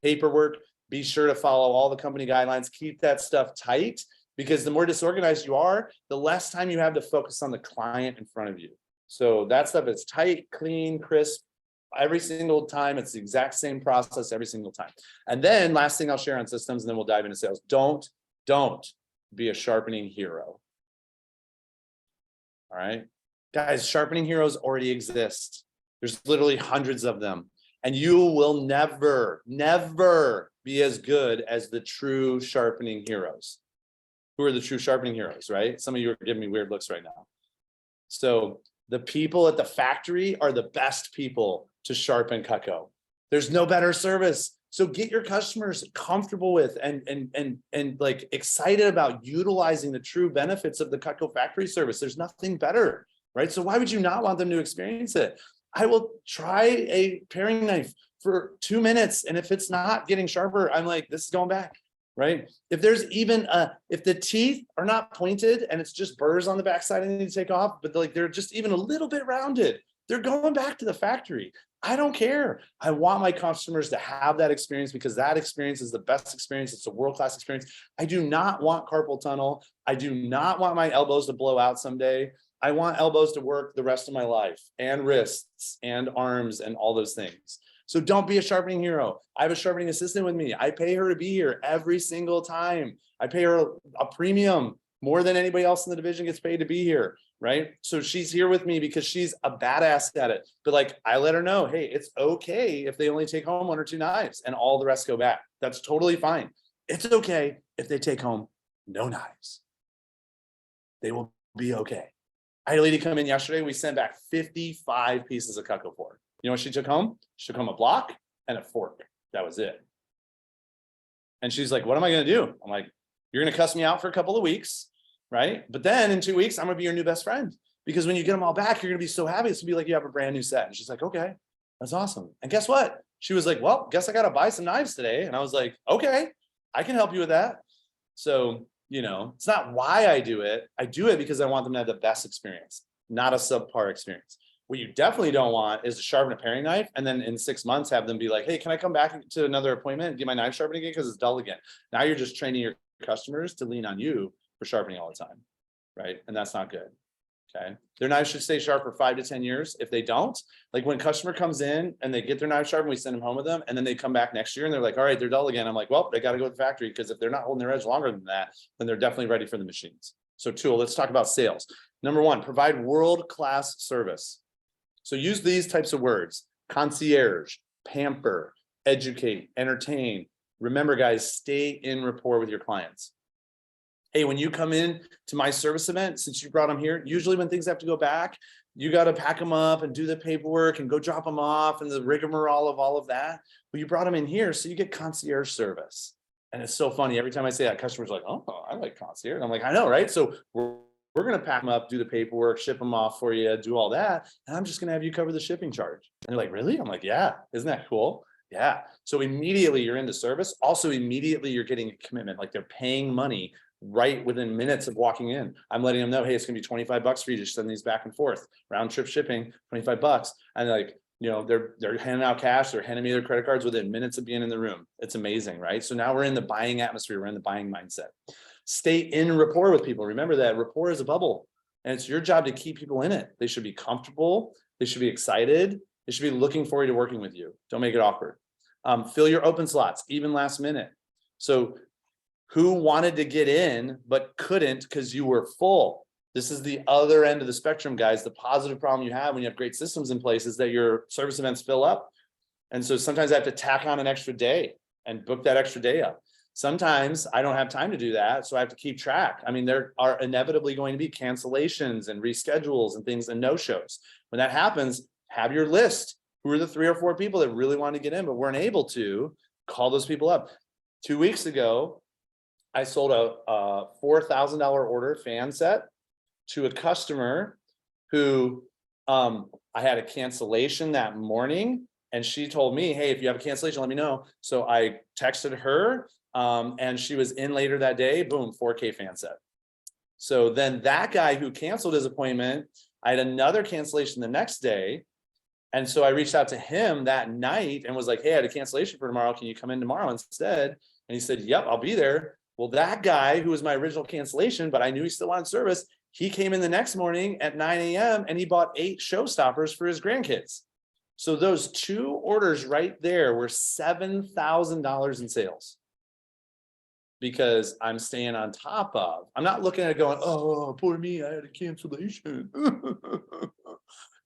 paperwork. Be sure to follow all the company guidelines. Keep that stuff tight, because the more disorganized you are, the less time you have to focus on the client in front of you. So that stuff is tight, clean, crisp. Every single time, it's the exact same process every single time. And then last thing I'll share on systems, and then we'll dive into sales. Don't be a sharpening hero. All right, guys, sharpening heroes already exist. There's literally hundreds of them. And you will never be as good as the true sharpening heroes. Who are the true sharpening heroes, right? Some of you are giving me weird looks right now. So the people at the factory are the best people to sharpen Cutco. There's no better service. So get your customers comfortable with and like excited about utilizing the true benefits of the Cutco factory service. There's nothing better, right? So why would you not want them to experience it? I will try a paring knife for 2 minutes, and if it's not getting sharper, I'm like, this is going back, right? If there's even if the teeth are not pointed and it's just burrs on the backside and they need to take off, but like they're just even a little bit rounded, they're going back to the factory. I don't care. I want my customers to have that experience, because that experience is the best experience. It's a world-class experience. I do not want carpal tunnel. I do not want my elbows to blow out someday. I want elbows to work the rest of my life, and wrists and arms and all those things. So don't be a sharpening hero. I have a sharpening assistant with me. I pay her to be here every single time. I pay her a premium more than anybody else in the division gets paid to be here, right? So she's here with me because she's a badass at it. But like, I let her know, hey, it's okay if they only take home 1 or 2 knives and all the rest go back. That's totally fine. It's okay if they take home no knives. They will be okay. I had a lady come in yesterday. We sent back 55 pieces of Cutco for her. You know what she took home? She took home a block and a fork. That was it. And she's like, what am I going to do? I'm like, you're going to cuss me out for a couple of weeks, right? But then in 2 weeks, I'm going to be your new best friend. Because when you get them all back, you're going to be so happy. It's going to be like you have a brand new set. And she's like, okay, that's awesome. And guess what? She was like, well, guess I got to buy some knives today. And I was like, okay, I can help you with that. So, it's not why I do it. I do it because I want them to have the best experience, not a subpar experience. What you definitely don't want is to sharpen a paring knife and then in 6 months have them be like, hey, can I come back to another appointment and get my knife sharpened again because it's dull again? Now you're just training your customers to lean on you for sharpening all the time, right? And that's not good. Okay, their knives should stay sharp for 5 to 10 years. If they don't, like when a customer comes in and they get their knife sharpened, we send them home with them, and then they come back next year and they're like, all right, they're dull again. I'm like, well, they got to go to the factory, because if they're not holding their edge longer than that, then they're definitely ready for the machines. So tool, let's talk about sales. Number 1, provide world-class service. So use these types of words: concierge, pamper, educate, entertain. Remember, guys, stay in rapport with your clients. Hey, when you come in to my service event, since you brought them here, usually when things have to go back, you got to pack them up and do the paperwork and go drop them off and the rigmarole of all of that. But you brought them in here, so you get concierge service. And it's so funny. Every time I say that, customers are like, oh, I like concierge. I'm like, I know, right? So we're going to pack them up, do the paperwork, ship them off for you, do all that. And I'm just going to have you cover the shipping charge. And they're like, really? I'm like, yeah. Isn't that cool? Yeah. So immediately you're into service. Also, immediately you're getting a commitment, like they're paying money right within minutes of walking in. I'm letting them know, hey, it's gonna be $25 for you to send these back and forth, round trip shipping, $25. And like, you know, they're handing out cash, they're handing me their credit cards within minutes of being in the room. It's amazing, right? So now we're in the buying atmosphere, we're in the buying mindset. Stay in rapport with people. Remember that rapport is a bubble, and it's your job to keep people in it. They should be comfortable, they should be excited, they should be looking forward to working with you. Don't make it awkward. Fill your open slots, even last minute. So who wanted to get in but couldn't because you were full? This is the other end of the spectrum, guys. The positive problem you have when you have great systems in place is that your service events fill up. And so sometimes I have to tack on an extra day and book that extra day up. Sometimes I don't have time to do that, so I have to keep track. I mean, there are inevitably going to be cancellations and reschedules and things and no-shows. When that happens, have your list. Who are the 3 or 4 people that really want to get in but weren't able to? Call those people up. 2 weeks ago, I sold a $4,000 order fan set to a customer who I had a cancellation that morning, and she told me, hey, if you have a cancellation, let me know. So I texted her and she was in later that day. Boom, 4K fan set. So then that guy who canceled his appointment, I had another cancellation the next day. And so I reached out to him that night and was like, hey, I had a cancellation for tomorrow. Can you come in tomorrow instead? And he said, yep, I'll be there. Well, that guy who was my original cancellation, but I knew he still wanted service, he came in the next morning at 9 a.m. and he bought 8 showstoppers for his grandkids. So those 2 orders right there were $7,000 in sales. Because I'm staying on top of, I'm not looking at it going, oh, poor me, I had a cancellation.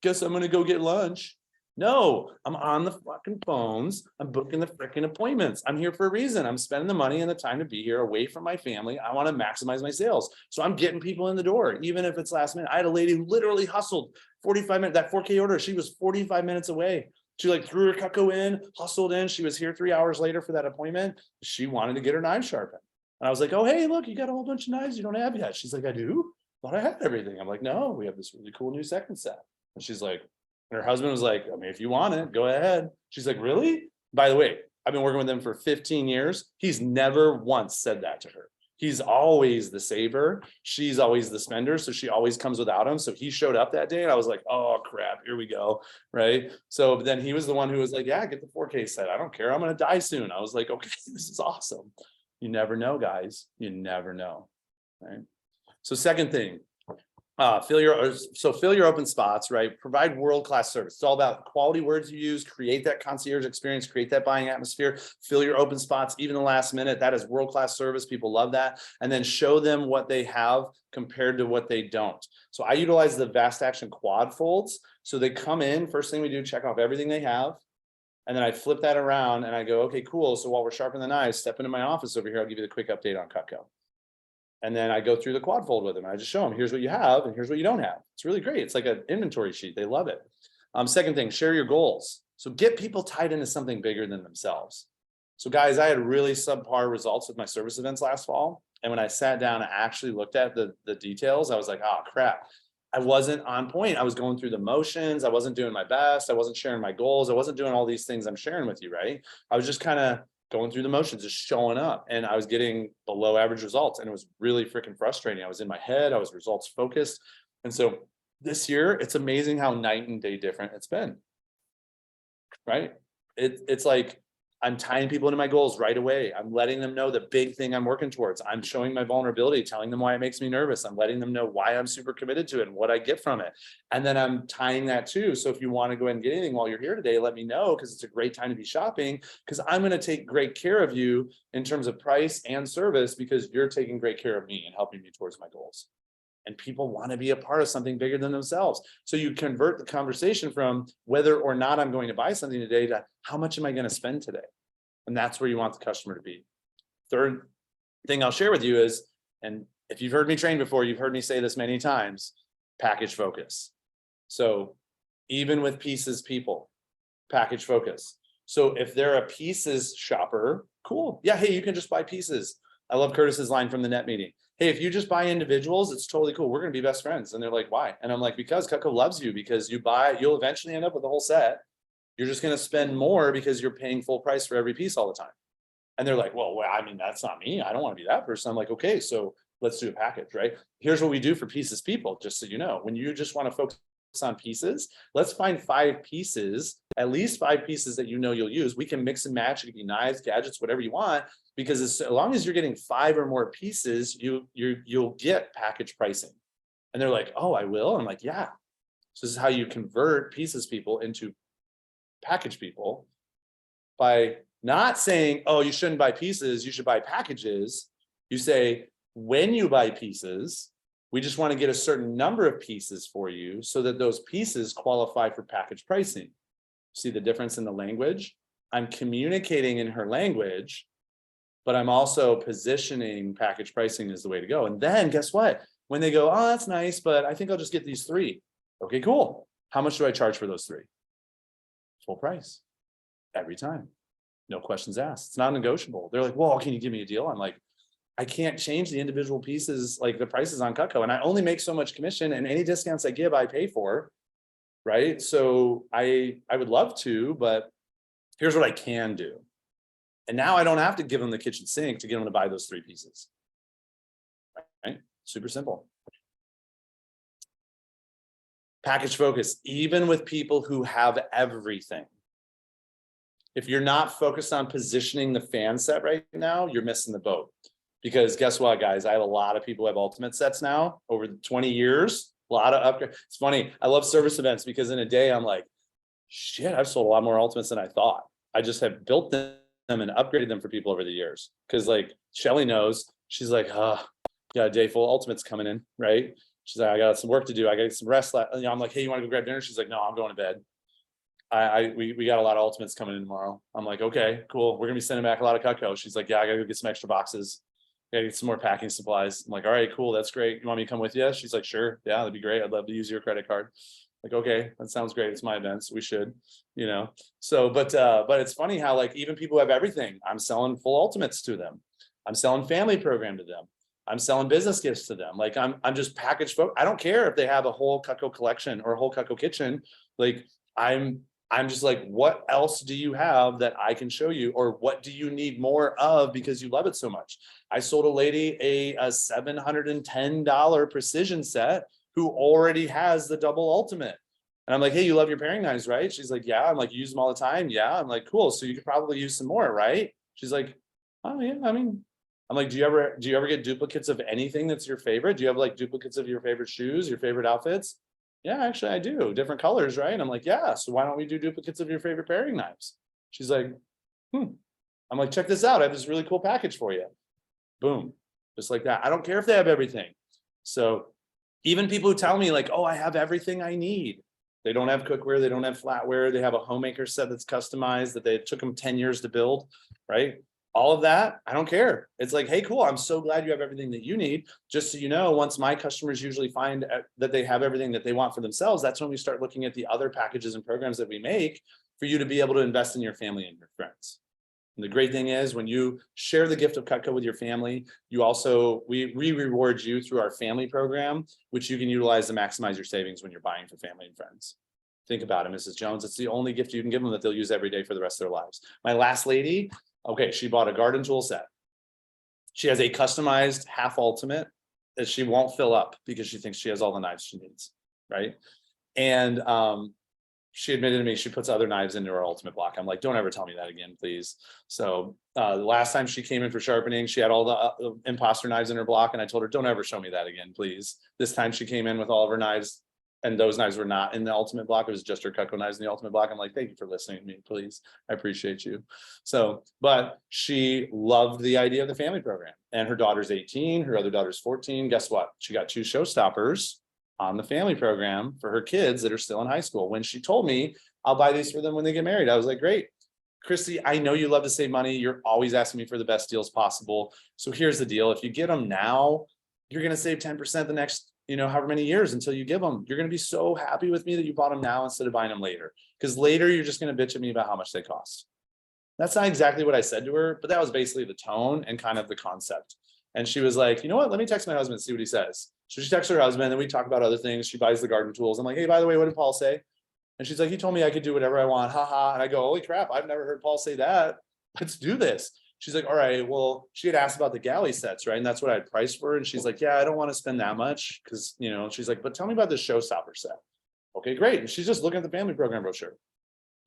Guess I'm gonna go get lunch. No, I'm on the fucking phones. I'm booking the freaking appointments. I'm here for a reason. I'm spending the money and the time to be here away from my family. I want to maximize my sales. So I'm getting people in the door, even if it's last minute. I had a lady who literally hustled 45 minutes, that 4K order. She was 45 minutes away. She like threw her Cutco in, hustled in. She was here 3 hours later for that appointment. She wanted to get her knife sharpened. And I was like, oh, hey, look, you got a whole bunch of knives you don't have yet. She's like, I do? Thought I had everything. I'm like, no, we have this really cool new second set. And she's like, and her husband was like, I mean, if you want it, go ahead. She's like, really? By the way, I've been working with him for 15 years. He's never once said that to her. He's always the saver. She's always the spender. So she always comes without him. So he showed up that day and I was like, oh crap, here we go. Right. So then he was the one who was like, yeah, get the 4K set. I don't care. I'm going to die soon. I was like, okay, this is awesome. You never know, guys. You never know. Right. So second thing, fill your open spots, right? Provide world-class service. It's all about quality words you use, create that concierge experience, create that buying atmosphere, fill your open spots, even the last minute. That is world-class service. People love that. And then show them what they have compared to what they don't. So I utilize the Vast Action quad folds. So they come in, first thing we do, check off everything they have. And then I flip that around and I go, okay, cool. So while we're sharpening the knives, step into my office over here. I'll give you the quick update on Cutco. And then I go through the quad fold with them. I just show them, here's what you have and here's what you don't have. It's really great. It's like an inventory sheet. They love it. Second thing, share your goals. So get people tied into something bigger than themselves. So guys, I had really subpar results with my service events last fall. And when I sat down and actually looked at the details, I was like, oh crap, I wasn't on point. I was going through the motions. I wasn't doing my best. I wasn't sharing my goals. I wasn't doing all these things I'm sharing with you, right? I was just kind of going through the motions, just showing up, and I was getting below average results, and it was really freaking frustrating. I was in my head, I was results focused. And so this year, it's amazing how night and day different it's been, right? It's like, I'm tying people into my goals right away. I'm letting them know the big thing I'm working towards. I'm showing my vulnerability, telling them why it makes me nervous. I'm letting them know why I'm super committed to it and what I get from it. And then I'm tying that too. So if you want to go ahead and get anything while you're here today, let me know, because it's a great time to be shopping, because I'm going to take great care of you in terms of price and service, because you're taking great care of me and helping me towards my goals. And people want to be a part of something bigger than themselves. So you convert the conversation from whether or not I'm going to buy something today to how much am I going to spend today? And that's where you want the customer to be. Third thing I'll share with you is, and if you've heard me train before, you've heard me say this many times, package focus. So even with pieces people, package focus. So if they're a pieces shopper, cool. Yeah, hey, you can just buy pieces. I love Curtis's line from the net meeting. Hey, if you just buy individuals, it's totally cool. We're going to be best friends. And they're like, why? And I'm like, because Cutco loves you, because you'll eventually end up with the whole set. You're just going to spend more because you're paying full price for every piece all the time. And they're like, well, I mean, that's not me. I don't want to be that person. I'm like, okay, so let's do a package, right? Here's what we do for pieces people, just so you know, when you just want to focus on pieces, let's find 5 pieces, at least 5 pieces that you know you'll use. We can mix and match. It could be knives, gadgets, whatever you want, because as long as you're getting 5 or more pieces, you'll get package pricing. And they're like, oh, I will. I'm like, yeah. So this is how you convert pieces people into package people, by not saying, oh, you shouldn't buy pieces, you should buy packages. You say, when you buy pieces, we just want to get a certain number of pieces for you so that those pieces qualify for package pricing. See the difference in the language? I'm communicating in her language, but I'm also positioning package pricing as the way to go. And then guess what? When they go, oh, that's nice, but I think I'll just get these 3. Okay, cool. How much do I charge for those 3? Full price every time. No questions asked. It's not negotiable. They're like, well, can you give me a deal? I'm like, I can't change the individual pieces, like the prices on Cutco, and I only make so much commission, and any discounts I give, I pay for, right? So I would love to, but here's what I can do. And now I don't have to give them the kitchen sink to get them to buy those 3 pieces, right? Super simple. Package focus, even with people who have everything. If you're not focused on positioning the fan set right now, you're missing the boat. Because guess what, guys? I have a lot of people who have ultimate sets now over 20 years, a lot of upgrade. It's funny. I love service events because in a day, I'm like, shit, I've sold a lot more ultimates than I thought. I just have built them and upgraded them for people over the years. Because like Shelly knows, she's like, got a day full of ultimates coming in, right? She's like, I got some work to do. I got some rest. I'm like, hey, you want to go grab dinner? She's like, no, I'm going to bed. We got a lot of ultimates coming in tomorrow. I'm like, okay, cool. We're gonna be sending back a lot of Cutco. She's like, yeah, I gotta go get some extra boxes. I gotta get some more packing supplies. I'm like, all right, cool, that's great. You want me to come with you? She's like, sure, yeah, that'd be great. I'd love to use your credit card. Like, okay, that sounds great. It's my event, so we should, So, but it's funny how like even people who have everything, I'm selling full ultimates to them. I'm selling family program to them. I'm selling business gifts to them. Like I'm just package folk. I don't care if they have a whole Cutco collection or a whole Cutco kitchen. Like I'm just like, what else do you have that I can show you? Or what do you need more of because you love it so much? I sold a lady a $710 precision set who already has the double ultimate. And I'm like, hey, you love your paring knives, right? She's like, yeah. I'm like, you use them all the time. Yeah. I'm like, cool. So you could probably use some more, right? She's like, oh yeah, I mean, I'm like, do you ever get duplicates of anything that's your favorite? Do you have like duplicates of your favorite shoes, your favorite outfits? Yeah, actually I do. Different colors, right? And I'm like, yeah, so why don't we do duplicates of your favorite paring knives? She's like, I'm like, check this out. I have this really cool package for you. Boom. Just like that. I don't care if they have everything. So even people who tell me like, oh, I have everything I need. They don't have cookware. They don't have flatware. They have a homemaker set that's customized that they took them 10 years to build, right? All of that, I don't care. It's like, hey, cool. I'm so glad you have everything that you need. Just so you know, once my customers usually find that they have everything that they want for themselves, that's when we start looking at the other packages and programs that we make for you to be able to invest in your family and your friends. And the great thing is when you share the gift of Cutco with your family, you also, we reward you through our family program, which you can utilize to maximize your savings when you're buying for family and friends. Think about it, Mrs. Jones. It's the only gift you can give them that they'll use every day for the rest of their lives. My last lady, okay, she bought a garden tool set. She has a customized half ultimate that she won't fill up because she thinks she has all the knives she needs, right? And she admitted to me she puts other knives into her ultimate block. I'm like, don't ever tell me that again, please. So the last time she came in for sharpening, she had all the imposter knives in her block, and I told her, don't ever show me that again, please. This time she came in with all of her knives, and those knives were not in the ultimate block. It was just her Cutco knives in the ultimate block. I'm like, thank you for listening to me, please. I appreciate you. So, but she loved the idea of the family program, and her daughter's 18, her other daughter's 14. Guess what? She got 2 showstoppers on the family program for her kids that are still in high school. When she told me, I'll buy these for them when they get married, I was like, great. Christy, I know you love to save money. You're always asking me for the best deals possible. So here's the deal. If you get them now, you're going to save 10% the next, however many years until you give them. You're going to be so happy with me that you bought them now instead of buying them later. Because later you're just going to bitch at me about how much they cost. That's not exactly what I said to her, but that was basically the tone and kind of the concept. And she was like, you know what? Let me text my husband and see what he says. So she texts her husband, and we talk about other things. She buys the garden tools. I'm like, hey, by the way, what did Paul say? And she's like, he told me I could do whatever I want. Ha ha. And I go, holy crap, I've never heard Paul say that. Let's do this. She's like, all right, well, she had asked about the galley sets, right? And that's what I had priced for her. And she's like, yeah, I don't want to spend that much because, she's like, but tell me about the showstopper set. Okay, great. And she's just looking at the family program brochure.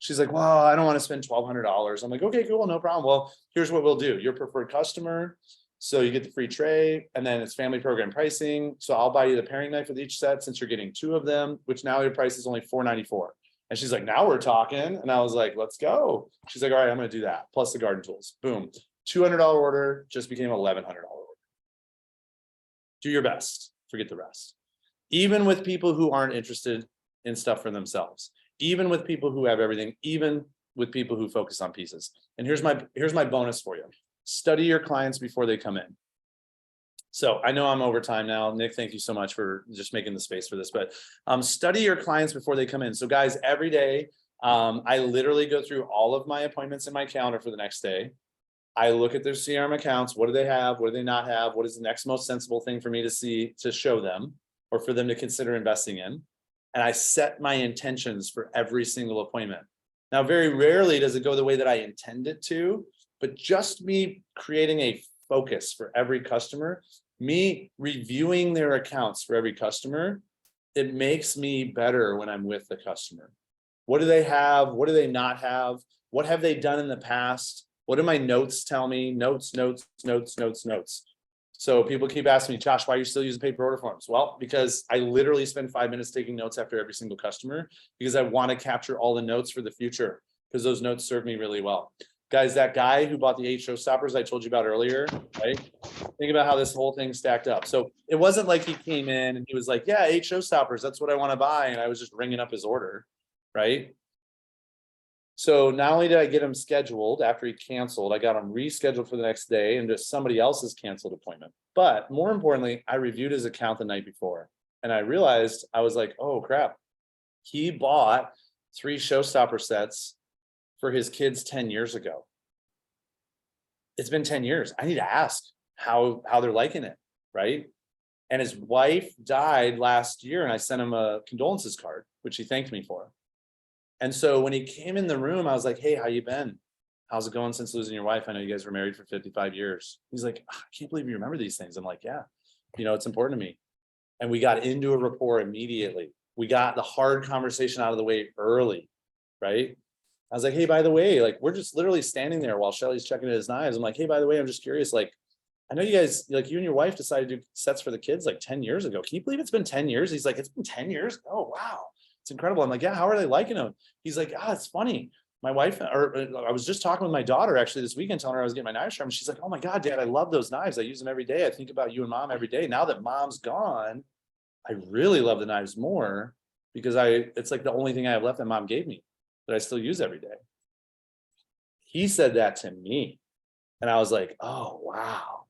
She's like, well, I don't want to spend $1,200. I'm like, okay, cool, no problem. Well, here's what we'll do. Your preferred customer. So you get the free tray, and then it's family program pricing. So I'll buy you the paring knife with each set since you're getting 2 of them, which now your price is only $4.94. And she's like, now we're talking. And I was like, let's go. She's like, all right, I'm going to do that. Plus the garden tools. Boom. $200 order just became $1,100 order. Do your best. Forget the rest. Even with people who aren't interested in stuff for themselves, even with people who have everything, even with people who focus on pieces. And here's my bonus for you. Study your clients before they come in. So I know I'm over time now. Nick, thank you so much for just making the space for this, but study your clients before they come in. So guys, every day, I literally go through all of my appointments in my calendar for the next day. I look at their CRM accounts. What do they have? What do they not have? What is the next most sensible thing for me to see, to show them, or for them to consider investing in? And I set my intentions for every single appointment. Now, very rarely does it go the way that I intend it to, but just me creating a focus for every customer, me reviewing their accounts for every customer, it makes me better when I'm with the customer. What do they have? What do they not have? What have they done in the past? What do my notes tell me? Notes. So people keep asking me, Josh, why are you still using paper order forms? Well, because I literally spend 5 minutes taking notes after every single customer, because I want to capture all the notes for the future, because those notes serve me really well. Guys, that guy who bought the 8 showstoppers I told you about earlier, right? Think about how this whole thing stacked up. So it wasn't like he came in and he was like, yeah, 8 showstoppers, that's what I want to buy. And I was just ringing up his order, right? So not only did I get him scheduled after he canceled, I got him rescheduled for the next day and just somebody else's canceled appointment. But more importantly, I reviewed his account the night before and I realized, I was like, oh crap, he bought 3 showstopper sets for his kids 10 years ago. It's been 10 years. I need to ask how they're liking it, right? And his wife died last year and I sent him a condolences card, which he thanked me for. And so when he came in the room, I was like, hey, how you been? How's it going since losing your wife? I know you guys were married for 55 years. He's like, I can't believe you remember these things. I'm like, yeah, it's important to me. And we got into a rapport immediately. We got the hard conversation out of the way early, right? I was like, hey, by the way, like, we're just literally standing there while Shelly's checking his knives. I'm like, hey, by the way, I'm just curious, like, I know you guys, like, you and your wife decided to do sets for the kids like 10 years ago. Can you believe it's been 10 years? He's like, it's been 10 years? Oh, wow. It's incredible. I'm like, yeah, how are they liking them? He's like, it's funny. My wife, or I was just talking with my daughter actually this weekend, telling her I was getting my knives sharpened. She's like, oh my God, Dad, I love those knives. I use them every day. I think about you and Mom every day. Now that Mom's gone, I really love the knives more because it's like the only thing I have left that Mom gave me that I still use every day. He said that to me. And I was like, oh, wow,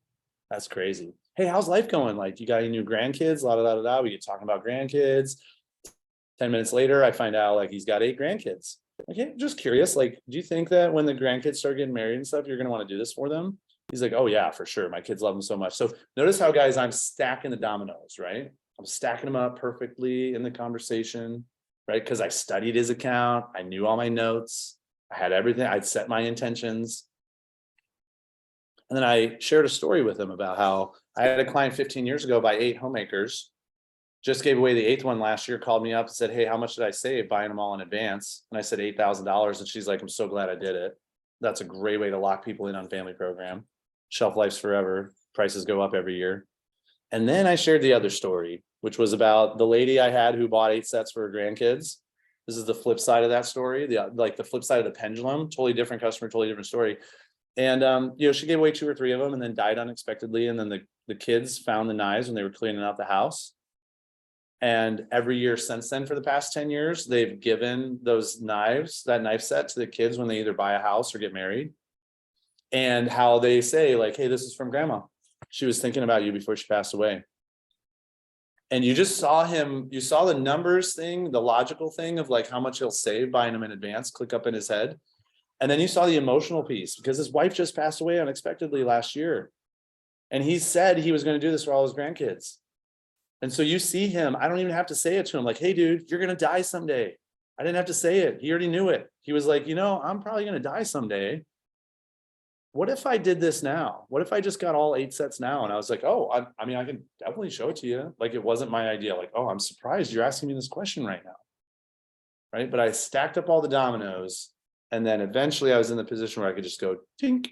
that's crazy. Hey, how's life going? Like, you got any new grandkids? We get talking about grandkids. 10 minutes later, I find out like he's got 8 grandkids. Okay, just curious. Like, do you think that when the grandkids start getting married and stuff, you're going to want to do this for them? He's like, oh yeah, for sure. My kids love them so much. So notice how, guys, I'm stacking the dominoes, right? I'm stacking them up perfectly in the conversation, right? Because I studied his account. I knew all my notes. I had everything. I'd set my intentions. And then I shared a story with him about how I had a client 15 years ago buy 8 homemakers. Just gave away the 8th one last year, called me up and said, hey, how much did I save buying them all in advance? And I said $8,000. And she's like, I'm so glad I did it. That's a great way to lock people in on family program. Shelf life's forever. Prices go up every year. And then I shared the other story, which was about the lady I had who bought 8 sets for her grandkids. This is the flip side of that story, the flip side of the pendulum. Totally different customer, totally different story. And she gave away 2 or 3 of them and then died unexpectedly. And then the kids found the knives when they were cleaning out the house. And every year since then, for the past 10 years, they've given those knives, that knife set, to the kids when they either buy a house or get married. And how they say, like, hey, this is from grandma. She was thinking about you before she passed away. And you just saw him, you saw the numbers thing, the logical thing of like how much he'll save buying them in advance, click up in his head. And then you saw the emotional piece because his wife just passed away unexpectedly last year. And he said he was going to do this for all his grandkids. And so you see him, I don't even have to say it to him, like, hey, dude, you're going to die someday. I didn't have to say it. He already knew it. He was like, I'm probably going to die someday. what if I did this now? What if I just got all 8 sets now? And I was like, oh, I mean, I can definitely show it to you. Like, it wasn't my idea. Like, oh, I'm surprised you're asking me this question right now. Right. But I stacked up all the dominoes. And then eventually I was in the position where I could just go tink.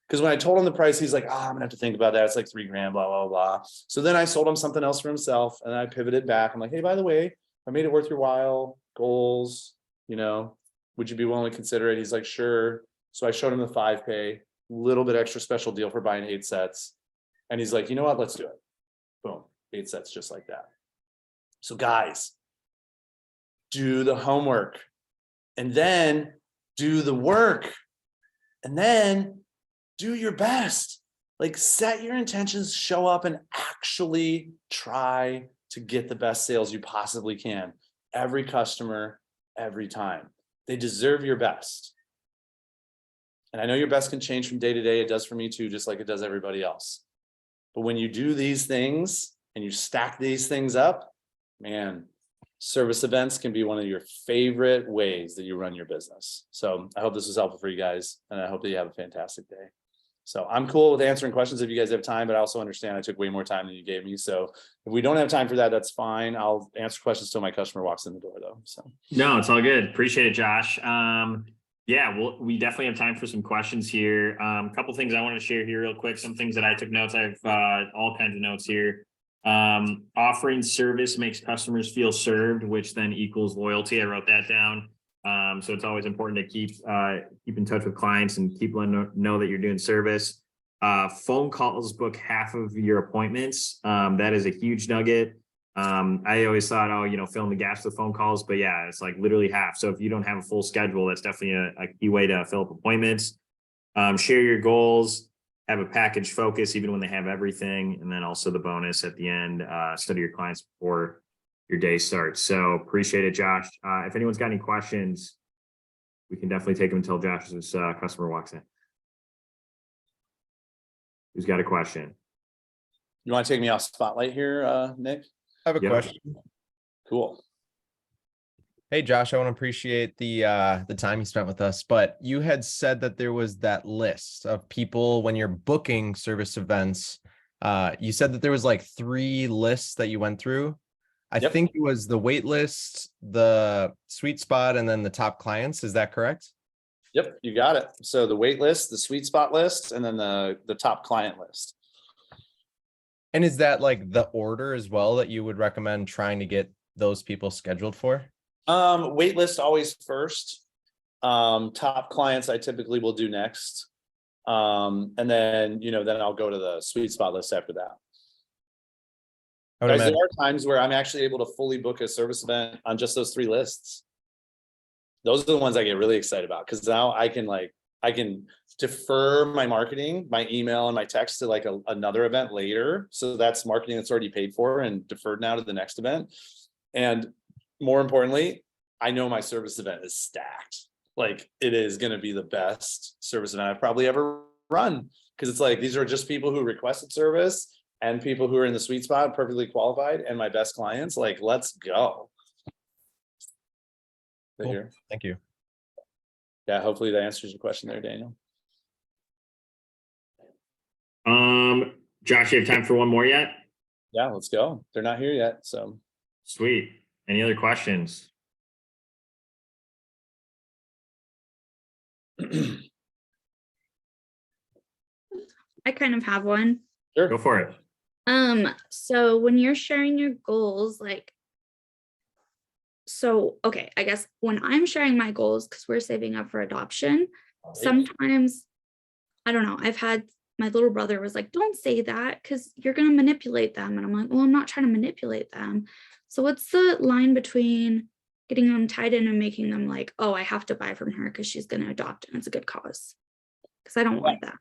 Because when I told him the price, he's like, oh, I'm gonna have to think about that. It's like $3,000, blah, blah, blah. So then I sold him something else for himself. And I pivoted back. I'm like, hey, by the way, I made it worth your while. Goals, would you be willing to consider it? He's like, sure. So I showed him the 5K, little bit extra special deal for buying 8 sets. And he's like, you know what? Let's do it. Boom, 8 sets just like that. So guys, do the homework and then do the work and then do your best. Like, set your intentions, show up and actually try to get the best sales you possibly can. Every customer, every time. They deserve your best. And I know your best can change from day to day. It does for me too, just like it does everybody else. But when you do these things and you stack these things up, man, service events can be one of your favorite ways that you run your business. So I hope this was helpful for you guys, and I hope that you have a fantastic day. So I'm cool with answering questions if you guys have time, but I also understand I took way more time than you gave me. So if we don't have time for that, that's fine. I'll answer questions till my customer walks in the door though. So No, it's all good. Appreciate it, Josh. Yeah, we definitely have time for some questions here. A couple things I want to share here real quick. Some things that I took notes. I have all kinds of notes here. Offering service makes customers feel served, which then equals loyalty. I wrote that down. So it's always important to keep in touch with clients and keep letting them know that you're doing service. Phone calls book half of your appointments. That is a huge nugget. I always thought, fill in the gaps with phone calls, but yeah, it's like literally half. So if you don't have a full schedule, that's definitely a key way to fill up appointments. Share your goals, have a package focus, even when they have everything. And then also the bonus at the end, study your clients before your day starts. So appreciate it, Josh. If anyone's got any questions, we can definitely take them until Josh's customer walks in. Who's got a question? you want to take me off spotlight here, Nick? I have a question. Cool. Hey, Josh, I want to appreciate the time you spent with us, but you had said that there was that list of people when you're booking service events. You said that there was like 3 lists that you went through. I Yep. think it was the wait list, the sweet spot, and then the top clients. Is that correct? Yep, you got it. So the wait list, the sweet spot list, and then the top client list. And is that like the order as well that you would recommend trying to get those people scheduled for? Wait list always first. Top clients I typically will do next. And then, then I'll go to the sweet spot list after that. I would Guys, there imagine. are times where I'm actually able to fully book a service event on just those 3 lists. Those are the ones I get really excited about, because now I can defer my marketing, my email and my text to like another event later. So that's marketing that's already paid for and deferred now to the next event. And more importantly, I know my service event is stacked. Like, it is going to be the best service event I've probably ever run, because it's like, these are just people who requested service and people who are in the sweet spot, perfectly qualified, and my best clients. Like, let's go. Cool. Here. Thank you. Yeah, hopefully that answers your question there, Daniel. Josh, you have time for one more yet? Yeah, let's go. They're not here yet, so. Sweet. Any other questions? I kind of have one. Sure. Go for it. So when you're sharing your goals, okay, I guess when I'm sharing my goals, because we're saving up for adoption, sometimes, I don't know, I've had my little brother was like, don't say that because you're going to manipulate them. And I'm like, well, I'm not trying to manipulate them. So what's the line between getting them tied in and making them like, oh, I have to buy from her because she's going to adopt and it's a good cause? Because I don't want that.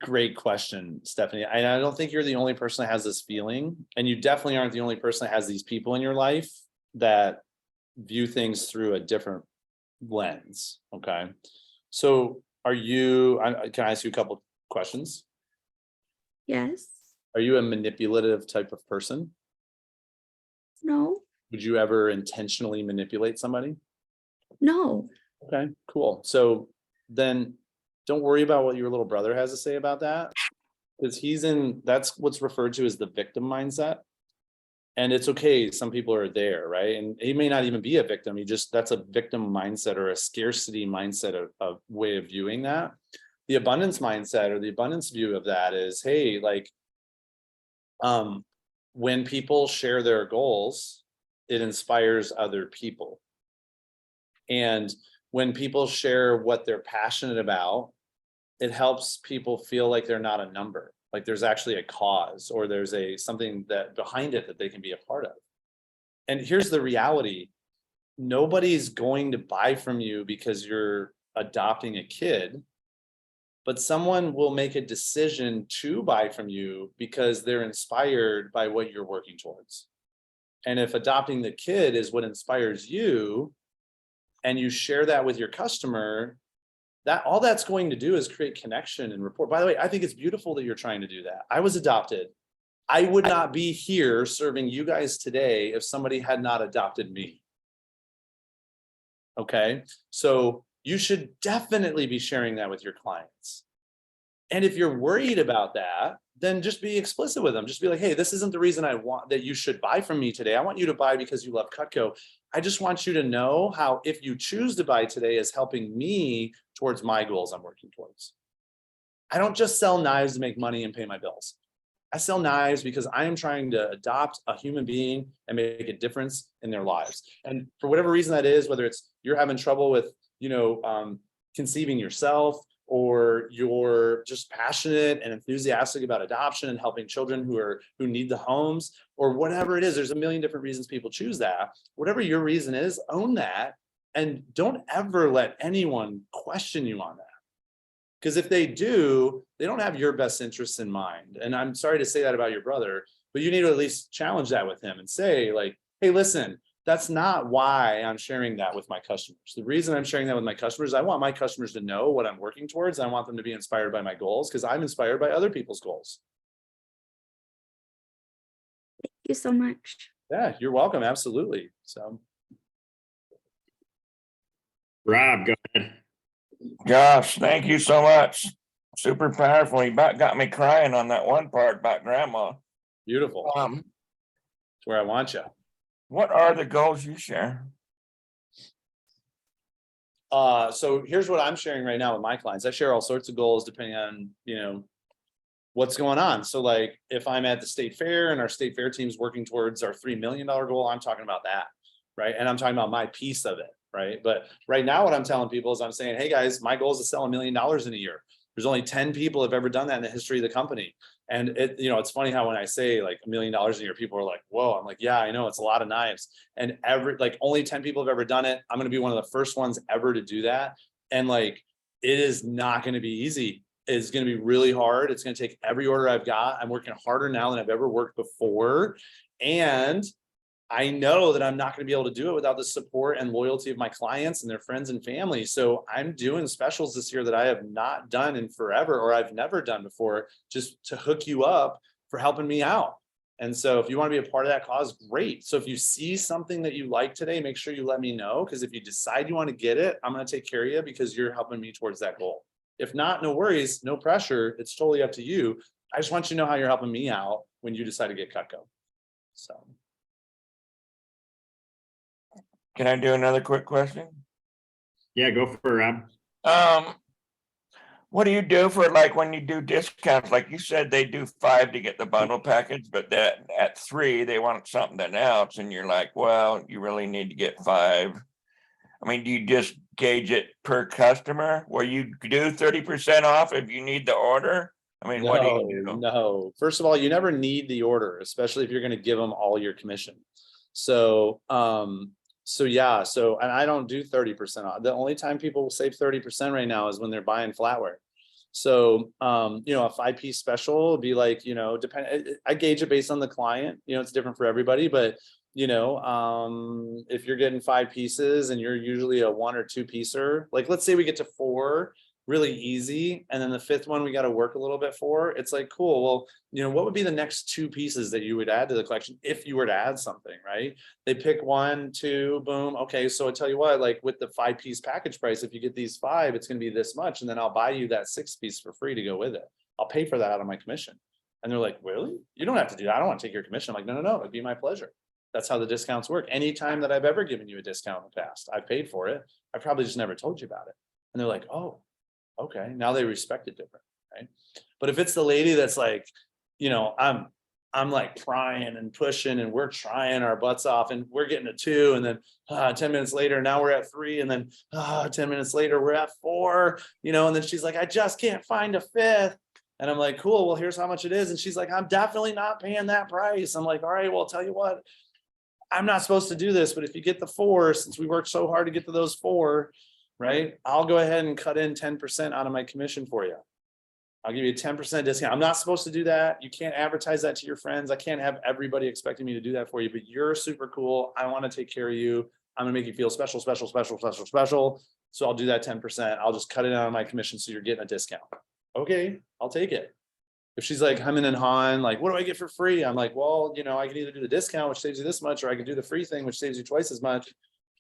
Great question, Stephanie. And I don't think you're the only person that has this feeling. And you definitely aren't the only person that has these people in your life that view things through a different lens. Okay. So can I ask you a couple questions? Yes. Are you a manipulative type of person? No. Would you ever intentionally manipulate somebody? No. Okay, cool. So then don't worry about what your little brother has to say about that. Because that's what's referred to as the victim mindset. And it's okay, some people are there, right? And he may not even be a victim. That's a victim mindset or a scarcity mindset of way of viewing that. The abundance mindset or the abundance view of that is, hey, like, when people share their goals, it inspires other people. And when people share what they're passionate about, it helps people feel like they're not a number, like there's actually a cause or there's something that behind it that they can be a part of. And here's the reality. Nobody's going to buy from you because you're adopting a kid, but someone will make a decision to buy from you because they're inspired by what you're working towards. And if adopting the kid is what inspires you, and you share that with your customer, that all that's going to do is create connection and rapport. By the way, I think it's beautiful that you're trying to do that. I was adopted. I would not be here serving you guys today if somebody had not adopted me. Okay, so you should definitely be sharing that with your clients. And if you're worried about that, then just be explicit with them. Just be like, hey, this isn't the reason I want that you should buy from me today. I want you to buy because you love Cutco. I just want you to know how, if you choose to buy today, is helping me towards my goals I'm working towards. I don't just sell knives to make money and pay my bills. I sell knives because I am trying to adopt a human being and make a difference in their lives. And for whatever reason that is, whether it's you're having trouble with, conceiving yourself, or you're just passionate and enthusiastic about adoption and helping children who need the homes, or whatever it is, there's a million different reasons people choose that. Whatever your reason is, own that, and don't ever let anyone question you on that. Because if they do, they don't have your best interests in mind. And I'm sorry to say that about your brother, but you need to at least challenge that with him and say, like, hey, listen, that's not why I'm sharing that with my customers. The reason I'm sharing that with my customers, I want my customers to know what I'm working towards. I want them to be inspired by my goals because I'm inspired by other people's goals. Thank you so much. Yeah, you're welcome. Absolutely. So, Rob, go ahead. Josh, thank you so much. Super powerful. You about got me crying on that one part about grandma. beautiful. That's where I want you. What are the goals you share? So here's what I'm sharing right now with my clients. I share all sorts of goals depending on, what's going on. So like if I'm at the state fair and our state fair team's working towards our $3 million goal, I'm talking about that, right? And I'm talking about my piece of it, right? But right now what I'm telling people is I'm saying, hey guys, my goal is to sell $1 million in a year. There's only 10 people have ever done that in the history of the company. And it's funny how when I say like $1 million a year, people are like, whoa, I'm like, yeah, I know, it's a lot of knives. And only 10 people have ever done it. I'm going to be one of the first ones ever to do that. And like, it is not going to be easy. It's going to be really hard. It's going to take every order I've got. I'm working harder now than I've ever worked before. And I know that I'm not going to be able to do it without the support and loyalty of my clients and their friends and family. So I'm doing specials this year that I have not done in forever, or I've never done before, just to hook you up for helping me out. And so if you want to be a part of that cause, great. So if you see something that you like today, make sure you let me know, because if you decide you want to get it, I'm going to take care of you because you're helping me towards that goal. If not, no worries, no pressure. It's totally up to you. I just want you to know how you're helping me out when you decide to get Cutco. So. Can I do another quick question? Yeah, go for it, Rob. What do you do for like when you do discounts? Like you said, they do 5 to get the bundle package, but that at 3 they want something else, and you're like, well, you really need to get 5. I mean, do you just gauge it per customer where you do 30% off if you need the order? I mean, what do you do? No. First of all, you never need the order, especially if you're going to give them all your commission. So, and I don't do 30% off. The only time people will save 30% right now is when they're buying flatware. So, a 5-piece special would be like, I gauge it based on the client, it's different for everybody, but if you're getting 5 pieces and you're usually a 1 or 2 piecer, like let's say we get to 4, really easy. And then the fifth one we got to work a little bit for. It's like, cool. Well, you know, what would be the next two pieces that you would add to the collection if you were to add something, right? They pick one, two, boom. Okay, so I tell you what, like with the 5-piece package price, if you get these 5, it's going to be this much, and then I'll buy you that 6th piece for free to go with it. I'll pay for that out of my commission. And they're like, really? You don't have to do that. I don't want to take your commission. I'm like, no, it'd be my pleasure. That's how the discounts work. Anytime that I've ever given you a discount in the past, I've paid for it. I probably just never told you about it. And they're like, oh, okay. Now they respect it different, right? But if it's the lady that's like, you know, I'm like trying and pushing and we're trying our butts off and we're getting a 2, and then 10 minutes later, now we're at 3, and then 10 minutes later, we're at 4, you know, and then she's like, I just can't find a 5th. And I'm like, cool, well, here's how much it is. And she's like, I'm definitely not paying that price. I'm like, all right, well, I'll tell you what, I'm not supposed to do this, but if you get the 4, since we worked so hard to get to those 4, right, I'll go ahead and cut in 10% out of my commission for you. I'll give you a 10% discount. I'm not supposed to do that. You can't advertise that to your friends. I can't have everybody expecting me to do that for you, but you're super cool. I want to take care of you. I'm gonna make you feel special. So I'll do that 10%. I'll just cut it out of my commission so you're getting a discount. Okay, I'll take it. If she's like humming and hawing, like, what do I get for free? I'm like, well, you know, I can either do the discount, which saves you this much, or I can do the free thing, which saves you twice as much.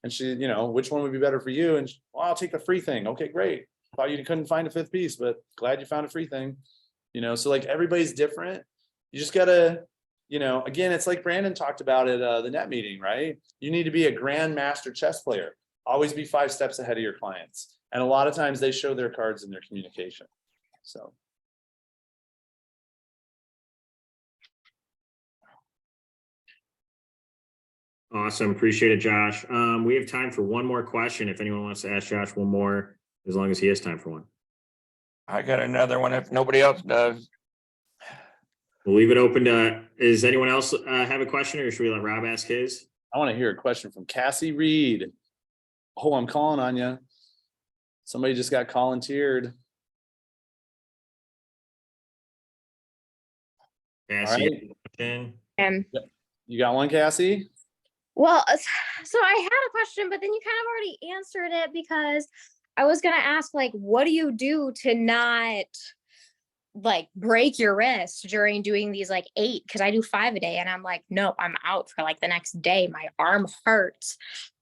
And she, you know, which one would be better for you? And well, I'll take the free thing. Okay, great. Thought you couldn't find a 5th piece, but glad you found a free thing. You know, so like everybody's different. You just gotta, you know, again, it's like Brandon talked about at the net meeting, right? You need to be a grandmaster chess player. Always be 5 steps ahead of your clients. And a lot of times they show their cards in their communication. So. Awesome. Appreciate it, Josh. We have time for one more question. If anyone wants to ask Josh one more, as long as he has time for one. I got another one if nobody else does. We'll leave it open to, does anyone else have a question, or should we let Rob ask his? I want to hear a question from Cassie Reed. Oh, I'm calling on you. Somebody just got volunteered. Cassie, You got one, Cassie? Well, so I had a question, but then you kind of already answered it, because I was going to ask, like, what do you do to not like break your wrist during doing these like 8? Because I do 5 a day and I'm like, no, I'm out for like the next day. My arm hurts.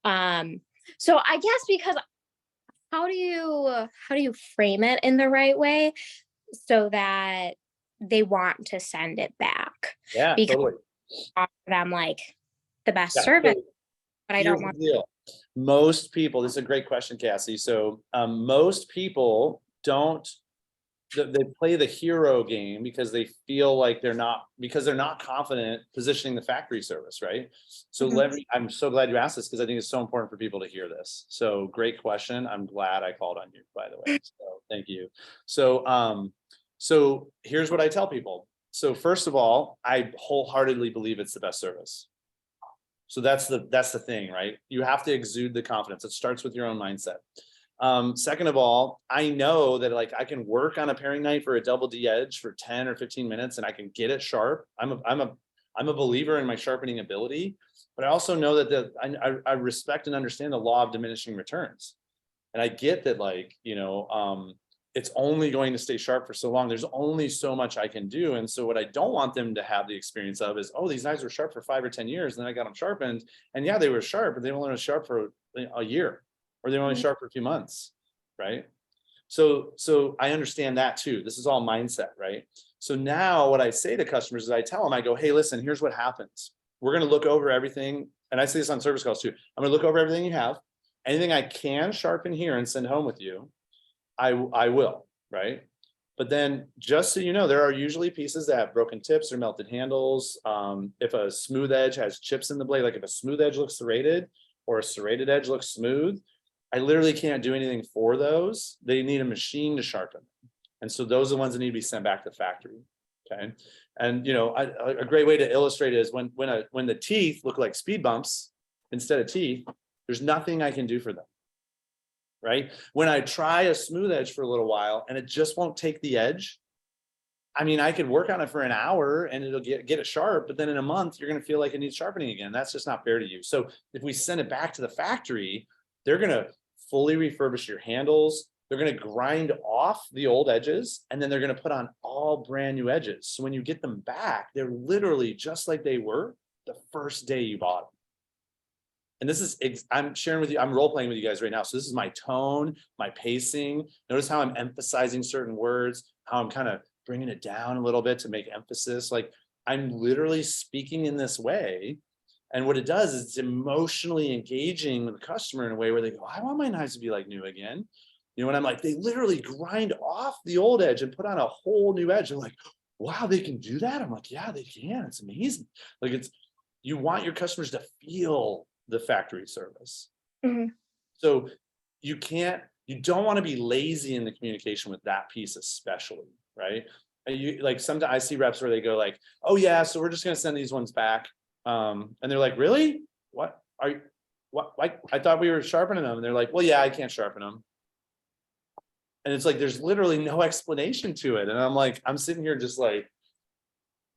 So I guess, because how do you frame it in the right way so that they want to send it back? Yeah, because totally. I'm like the best Yeah, service, totally. but I Here's don't the want. deal. Most people, this is a great question, Cassie. So most people don't, they play the hero game because they feel like they're not confident positioning the factory service, right? So I'm so glad you asked this, because I think it's so important for people to hear this. So great question. I'm glad I called on you, by the way. So thank you. So here's what I tell people. So first of all, I wholeheartedly believe it's the best service. So that's the thing, right? You have to exude the confidence. It starts with your own mindset. Second of all, I know that like I can work on a pairing night for a double D edge for 10 or 15 minutes and I can get it sharp. I'm a believer in my sharpening ability, but I also know that I respect and understand the law of diminishing returns. And I get that, like, you know, it's only going to stay sharp for so long. There's only so much I can do. And so what I don't want them to have the experience of is, oh, these knives were sharp for 5 or 10 years. And then I got them sharpened. And yeah, they were sharp, but they only were sharp for a year, or they were only sharp for a few months, right? So I understand that too. This is all mindset, right? So now what I say to customers is I tell them, I go, hey, listen, here's what happens. We're going to look over everything. And I say this on service calls too. I'm going to look over everything you have. Anything I can sharpen here and send home with you, I will, right? But then just so you know, there are usually pieces that have broken tips or melted handles. If a smooth edge has chips in the blade, like if a smooth edge looks serrated or a serrated edge looks smooth, I literally can't do anything for those. They need a machine to sharpen. And so those are the ones that need to be sent back to the factory, okay? And you know, a great way to illustrate it is when the teeth look like speed bumps instead of teeth, there's nothing I can do for them. Right? When I try a smooth edge for a little while and it just won't take the edge, I mean, I could work on it for an hour and it'll get it sharp, but then in a month, you're going to feel like it needs sharpening again. That's just not fair to you. So if we send it back to the factory, they're going to fully refurbish your handles, they're going to grind off the old edges, and then they're going to put on all brand new edges. So when you get them back, they're literally just like they were the first day you bought them. And this is, I'm sharing with you, I'm role playing with you guys right now. So this is my tone, my pacing. Notice how I'm emphasizing certain words, how I'm kind of bringing it down a little bit to make emphasis. Like I'm literally speaking in this way. And what it does is it's emotionally engaging with the customer in a way where they go, I want my knives to be like new again. You know, and I'm like, they literally grind off the old edge and put on a whole new edge. They're like, wow, they can do that. I'm like, yeah, they can. It's amazing. Like you want your customers to feel the factory service. Mhm. So you don't want to be lazy in the communication with that piece, especially, right? And you like sometimes I see reps where they go like, oh yeah, so we're just going to send these ones back. And they're like, really? What are you, what, like, I thought we were sharpening them. And they're like, well, yeah, I can't sharpen them. And it's like, there's literally no explanation to it. And I'm like, I'm sitting here just like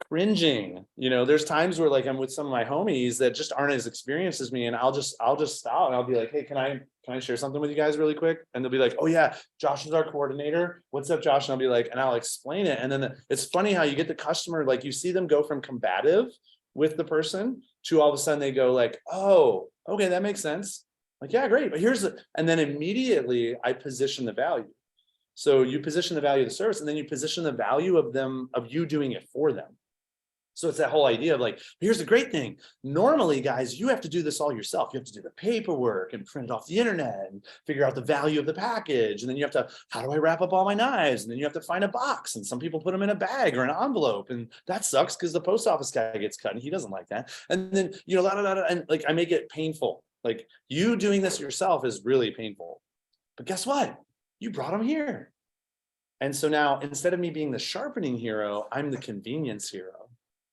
cringing, you know, there's times where like I'm with some of my homies that just aren't as experienced as me. And I'll just stop and I'll be like, hey, can I share something with you guys really quick? And they'll be like, oh yeah, Josh is our coordinator. What's up, Josh? And I'll be like, and I'll explain it. And then it's funny how you get the customer, like you see them go from combative with the person to all of a sudden they go like, oh, okay, that makes sense. Like, yeah, great. But and then immediately I position the value. So you position the value of the service, and then you position the value of you doing it for them. So it's that whole idea of like, here's the great thing. Normally, guys, you have to do this all yourself. You have to do the paperwork and print it off the internet and figure out the value of the package. And then you have to, how do I wrap up all my knives? And then you have to find a box. And some people put them in a bag or an envelope. And that sucks because the post office guy gets cut and he doesn't like that. And then, you know, and like I make it painful. Like you doing this yourself is really painful. But guess what? You brought them here. And so now instead of me being the sharpening hero, I'm the convenience hero.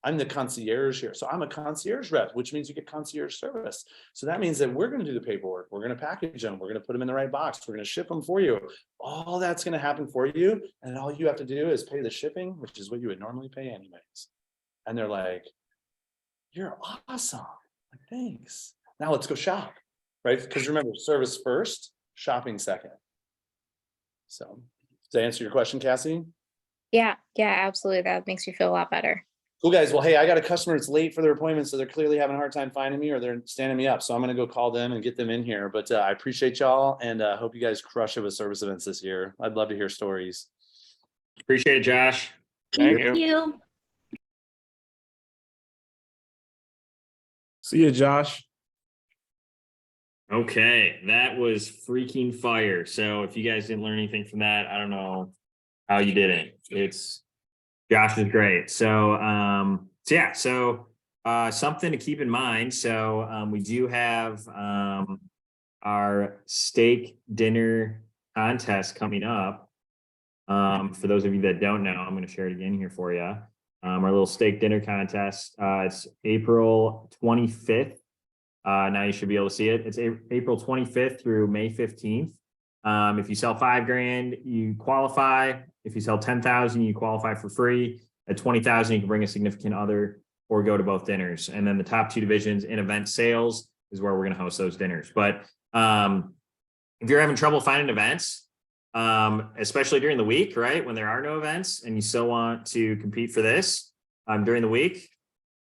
I'm the concierge here. So I'm a concierge rep, which means you get concierge service. So that means that we're going to do the paperwork. We're going to package them. We're going to put them in the right box. We're going to ship them for you. All that's going to happen for you. And all you have to do is pay the shipping, which is what you would normally pay anyways. And they're like, you're awesome. Like, thanks. Now let's go shop, right? Because remember, service first, shopping second. So does that answer your question, Cassie? Yeah, absolutely. That makes me feel a lot better. Cool, guys. Well, hey, I got a customer that's late for their appointment, so they're clearly having a hard time finding me or they're standing me up. So I'm going to go call them and get them in here. But I appreciate y'all and hope you guys crush it with service events this year. I'd love to hear stories. Appreciate it, Josh. Thank Thank you. See you, Josh. Okay, that was freaking fire. So if you guys didn't learn anything from that, I don't know how you didn't. Josh is great. So something to keep in mind. So we do have our steak dinner contest coming up. For those of you that don't know, I'm going to share it again here for you. Our little steak dinner contest. It's April 25th. Now you should be able to see it. It's April 25th through May 15th. If you sell $5,000, you qualify. If you sell 10,000, you qualify for free. At 20,000, you can bring a significant other or go to both dinners. And then the top two divisions in event sales is where we're going to host those dinners. But if you're having trouble finding events, especially during the week, right, when there are no events and you still want to compete for this during the week,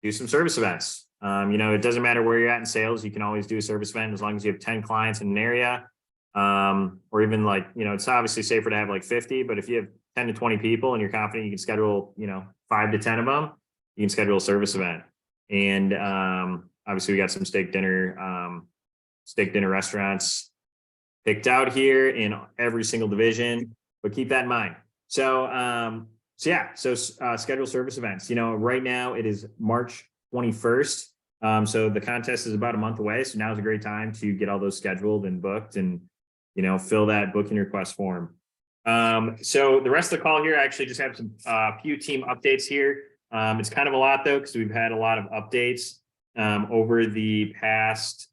do some service events. You know, it doesn't matter where you're at in sales. You can always do a service event as long as you have 10 clients in an area. Or even like, you know, it's obviously safer to have like 50, but if you have 10 to 20 people and you're confident you can schedule, you know, 5 to 10 of them, you can schedule a service event. And obviously we got some steak dinner restaurants picked out here in every single division, but keep that in mind. So schedule service events. You know, right now it is March 21st. So the contest is about a month away. So now's a great time to get all those scheduled and booked and, you know, fill that booking request form. So the rest of the call here, I actually just have some few team updates here. It's kind of a lot though, because we've had a lot of updates over the past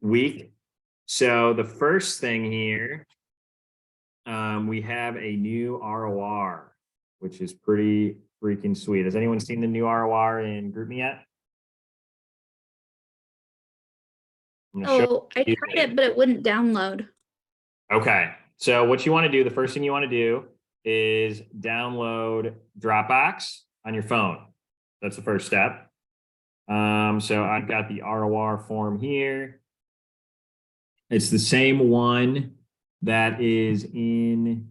week. So the first thing here, we have a new ROR, which is pretty freaking sweet. Has anyone seen the new ROR in GroupMe yet? Oh, I tried it, but it wouldn't download. Okay. So what you want to do, the first thing you want to do is download Dropbox on your phone. That's the first step. So I've got the ROR form here. It's the same one that is in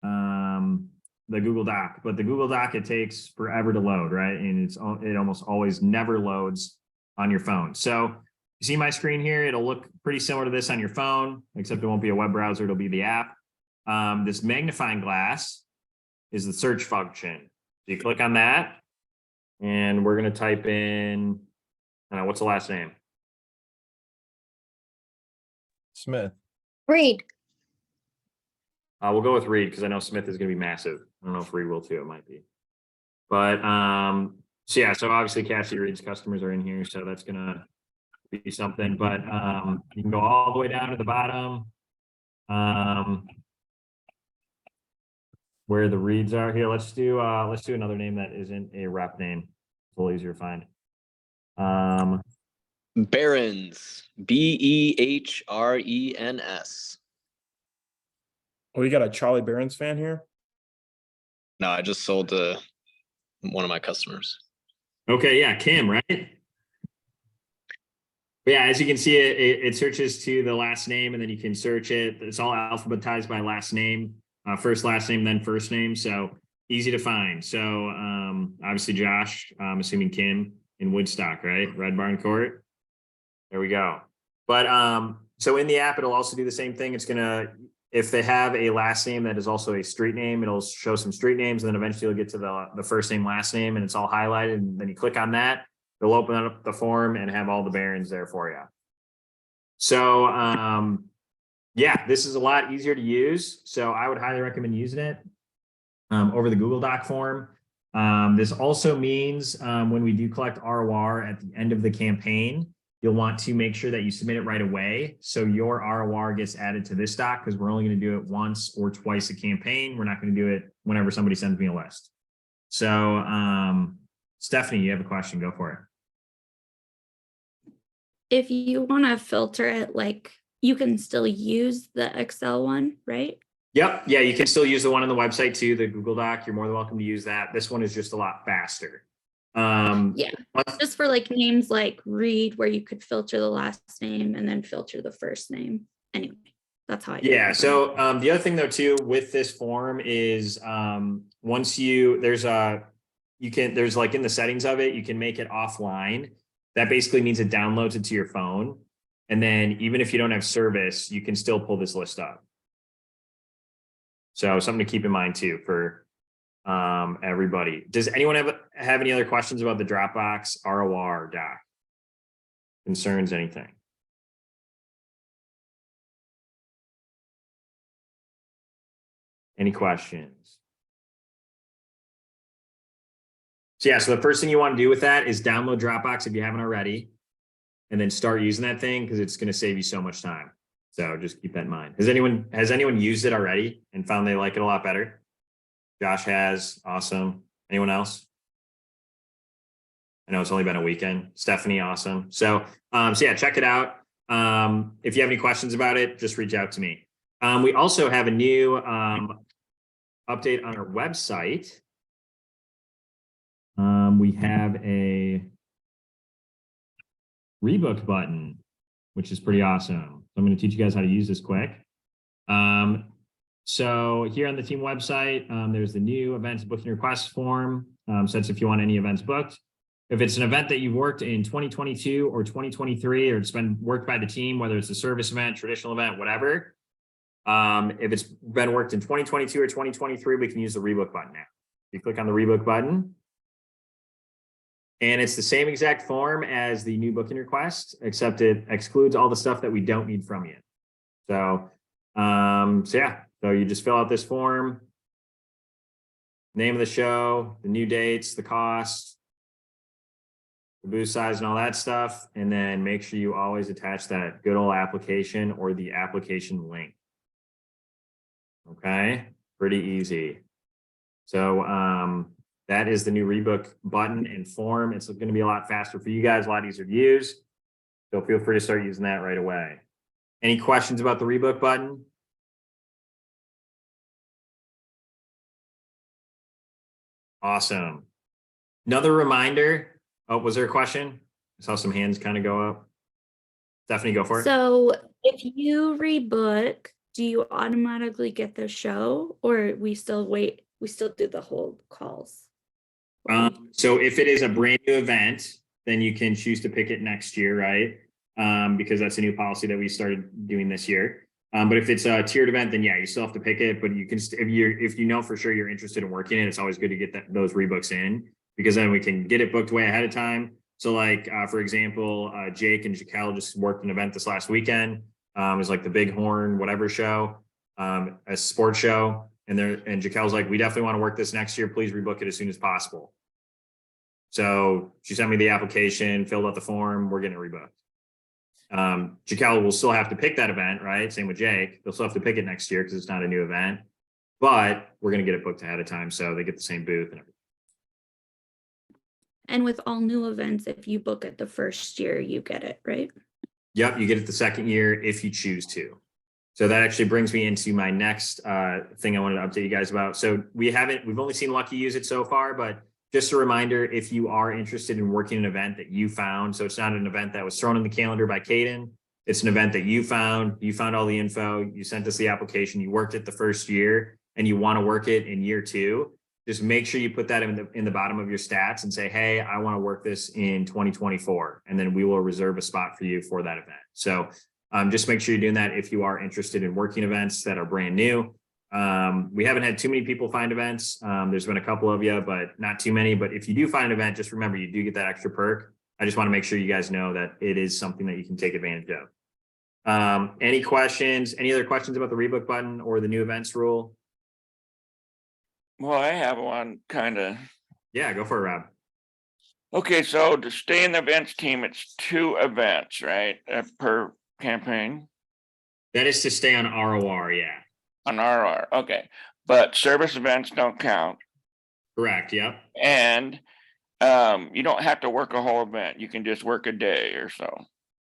the Google Doc, but the Google Doc, it takes forever to load, right? And it almost always never loads on your phone. So you see my screen here, it'll look pretty similar to this on your phone, except it won't be a web browser, it'll be the app. This magnifying glass is the search function. So you click on that, and we're gonna type in, what's the last name? Smith. Read. We'll go with Reed because I know Smith is going to be massive. I don't know if Reed will too. It might be, but so yeah. So obviously, Cassie Reed's customers are in here, so that's gonna be something. But you can go all the way down to the bottom, where the Reeds are. Here, let's do another name that isn't a rep name. It's a little easier to find. Barons, Behrens. Oh, we got a Charlie Barons fan here. No, I just sold to one of my customers. Okay, yeah, Kim, right? But yeah, as you can see, it searches to the last name, and then you can search it. It's all alphabetized by last name, first last name, then first name. So easy to find. So obviously Josh, I'm assuming Kim in Woodstock, right? Red Barn Court. There we go. But so in the app, it'll also do the same thing. It's gonna, if they have a last name that is also a street name, it'll show some street names, and then eventually you'll get to the first name, last name, and it's all highlighted. And then you click on that, it'll open up the form and have all the Barons there for you. So yeah, this is a lot easier to use. So I would highly recommend using it over the Google Doc form. This also means when we do collect ROR at the end of the campaign, you'll want to make sure that you submit it right away. So your ROR gets added to this doc, because we're only going to do it once or twice a campaign. We're not going to do it whenever somebody sends me a list. So Stephanie, you have a question, go for it. If you want to filter it, like you can still use the Excel one, right? Yep. Yeah, you can still use the one on the website too, the Google Doc. You're more than welcome to use that. This one is just a lot faster. Yeah, just for like names like Reed, where you could filter the last name and then filter the first name. Anyway, that's how I do Yeah. it. So the other thing though too with this form is once there's like in the settings of it, you can make it offline. That basically means it downloads it to your phone. And then even if you don't have service, you can still pull this list up. So something to keep in mind too for everybody. Does anyone have any other questions about the Dropbox ROR doc? Concerns, anything? Any questions? So yeah, so the first thing you want to do with that is download Dropbox if you haven't already, and then start using that thing, because it's going to save you so much time. So just keep that in mind. Has anyone used it already and found they like it a lot better? Josh has. Awesome. Anyone else? I know it's only been a weekend. Stephanie, awesome. So yeah, check it out. If you have any questions about it, just reach out to me. We also have a new update on our website. We have a rebook button, which is pretty awesome. So I'm going to teach you guys how to use this quick. So here on the team website, there's the new events booking request form. So that's if you want any events booked. If it's an event that you've worked in 2022 or 2023, or it's been worked by the team, whether it's a service event, traditional event, whatever. If it's been worked in 2022 or 2023, we can use the rebook button now. You click on the rebook button, and it's the same exact form as the new booking request, except it excludes all the stuff that we don't need from you. So yeah, so you just fill out this form, name of the show, the new dates, the cost, the booth size and all that stuff. And then make sure you always attach that good old application or the application link. Okay, pretty easy. So that is the new rebook button and form. It's going to be a lot faster for you guys, a lot easier to use. So feel free to start using that right away. Any questions about the rebook button? Awesome. Another reminder. Oh, was there a question? I saw some hands kind of go up. Stephanie, go for it. So if you rebook, do you automatically get the show, or we still wait? We still do the whole calls? So if it is a brand new event, then you can choose to pick it next year, right? Because that's a new policy that we started doing this year. But if it's a tiered event, then yeah, you still have to pick it. But you can, if you know for sure you're interested in working it, it's always good to get those rebooks in, because then we can get it booked way ahead of time. So like, for example, Jake and Jaquel just worked an event this last weekend. It was like the Bighorn whatever show, a sports show. And Jaquel's like, we definitely want to work this next year. Please rebook it as soon as possible. So she sent me the application, filled out the form. We're getting it rebooked. Jaquel will still have to pick that event, right? Same with Jake. They'll still have to pick it next year because it's not a new event. But we're going to get it booked ahead of time, so they get the same booth and everything. And with all new events, if you book it the first year, you get it, right? Yep, you get it the second year if you choose to. So that actually brings me into my next thing I wanted to update you guys about. So we've only seen Lucky use it so far, but just a reminder, if you are interested in working an event that you found, so it's not an event that was thrown in the calendar by Caden, it's an event that you found all the info, you sent us the application, you worked it the first year, and you want to work it in year 2, just make sure you put that in the bottom of your stats and say, hey, I want to work this in 2024, and then we will reserve a spot for you for that event. So just make sure you're doing that if you are interested in working events that are brand new. We haven't had too many people find events. There's been a couple of you, but not too many. But if you do find an event, just remember you do get that extra perk. I just want to make sure you guys know that it is something that you can take advantage of. Any questions? Any other questions about the rebook button or the new events rule? Well, I have one kind of. Yeah, go for it, Rob. Okay, so to stay in the events team, it's 2 events, right? Per campaign? That is to stay on ROR, yeah. On RR, okay. But service events don't count. Correct, yep. And you don't have to work a whole event. You can just work a day or so.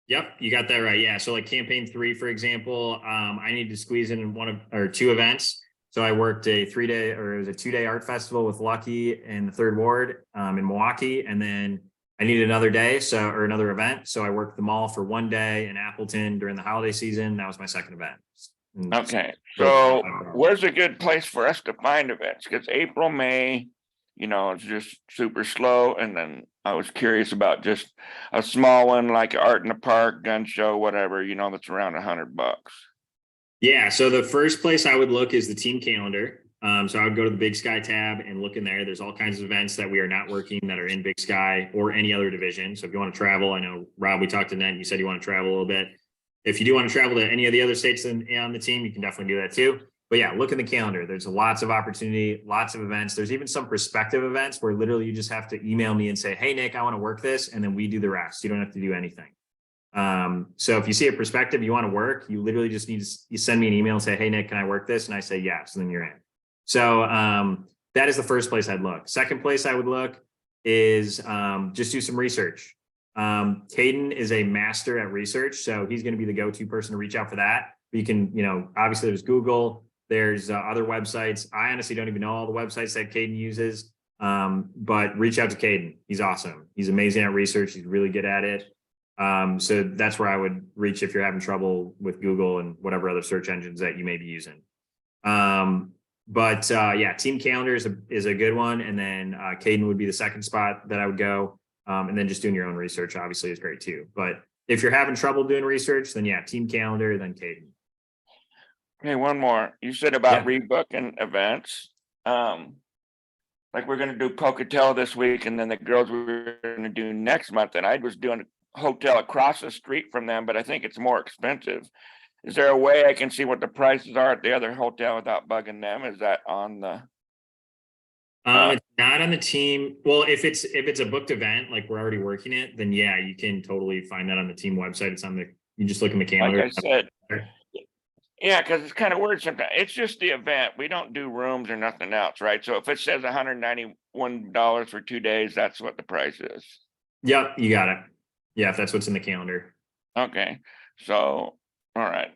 Yep, you got that right. Yeah. So like campaign 3, for example, I need to squeeze in 2 events. So I worked a 3-day, or it was a 2-day art festival with Lucky in the 3rd Ward in Milwaukee. And then I needed another day, or another event. So I worked the mall for 1 day in Appleton during the holiday season. That was my second event. Okay. So where's a good place for us to find events? Because April, May, it's just super slow. And then I was curious about just a small one like Art in the Park, gun show, whatever, that's around $100. Yeah, so the first place I would look is the team calendar. So I would go to the Big Sky tab and look in there. There's all kinds of events that we are not working that are in Big Sky or any other division. So if you want to travel, I know, Rob, we talked to Ned, you said you want to travel a little bit. If you do want to travel to any of the other states on the team, you can definitely do that too. But yeah, look in the calendar. There's lots of opportunity, lots of events. There's even some prospective events where literally you just have to email me and say, hey, Nick, I want to work this. And then we do the rest. You don't have to do anything. So if you see a perspective you want to work, you literally just you send me an email and say, hey, Nick, can I work this? And I say, yes, and then you're in. So that is the first place I'd look. Second place I would look is just do some research. Caden is a master at research, so he's going to be the go-to person to reach out for that. But you can, obviously there's Google, there's other websites. I honestly don't even know all the websites that Caden uses, but reach out to Caden. He's awesome. He's amazing at research. He's really good at it. So that's where I would reach if you're having trouble with Google and whatever other search engines that you may be using. But yeah, team calendar is a good one. And then Caden would be the second spot that I would go. And then just doing your own research obviously is great too. But if you're having trouble doing research, then yeah, team calendar, then Caden. Okay, one more. You said about rebooking events. Like we're going to do Pocatello this week, and then the girls we're going to do next month. And I was doing a hotel across the street from them, but I think it's more expensive. Is there a way I can see what the prices are at the other hotel without bugging them? Is that on the? It's not on the team. Well, if it's a booked event, like we're already working it, then yeah, you can totally find that on the team website. It's on you just look in the calendar. Like I said, yeah, because it's kind of weird sometimes. It's just the event. We don't do rooms or nothing else, right? So if it says $191 for 2 days, that's what the price is. Yep, you got it. Yeah, if that's what's in the calendar. Okay, so all right.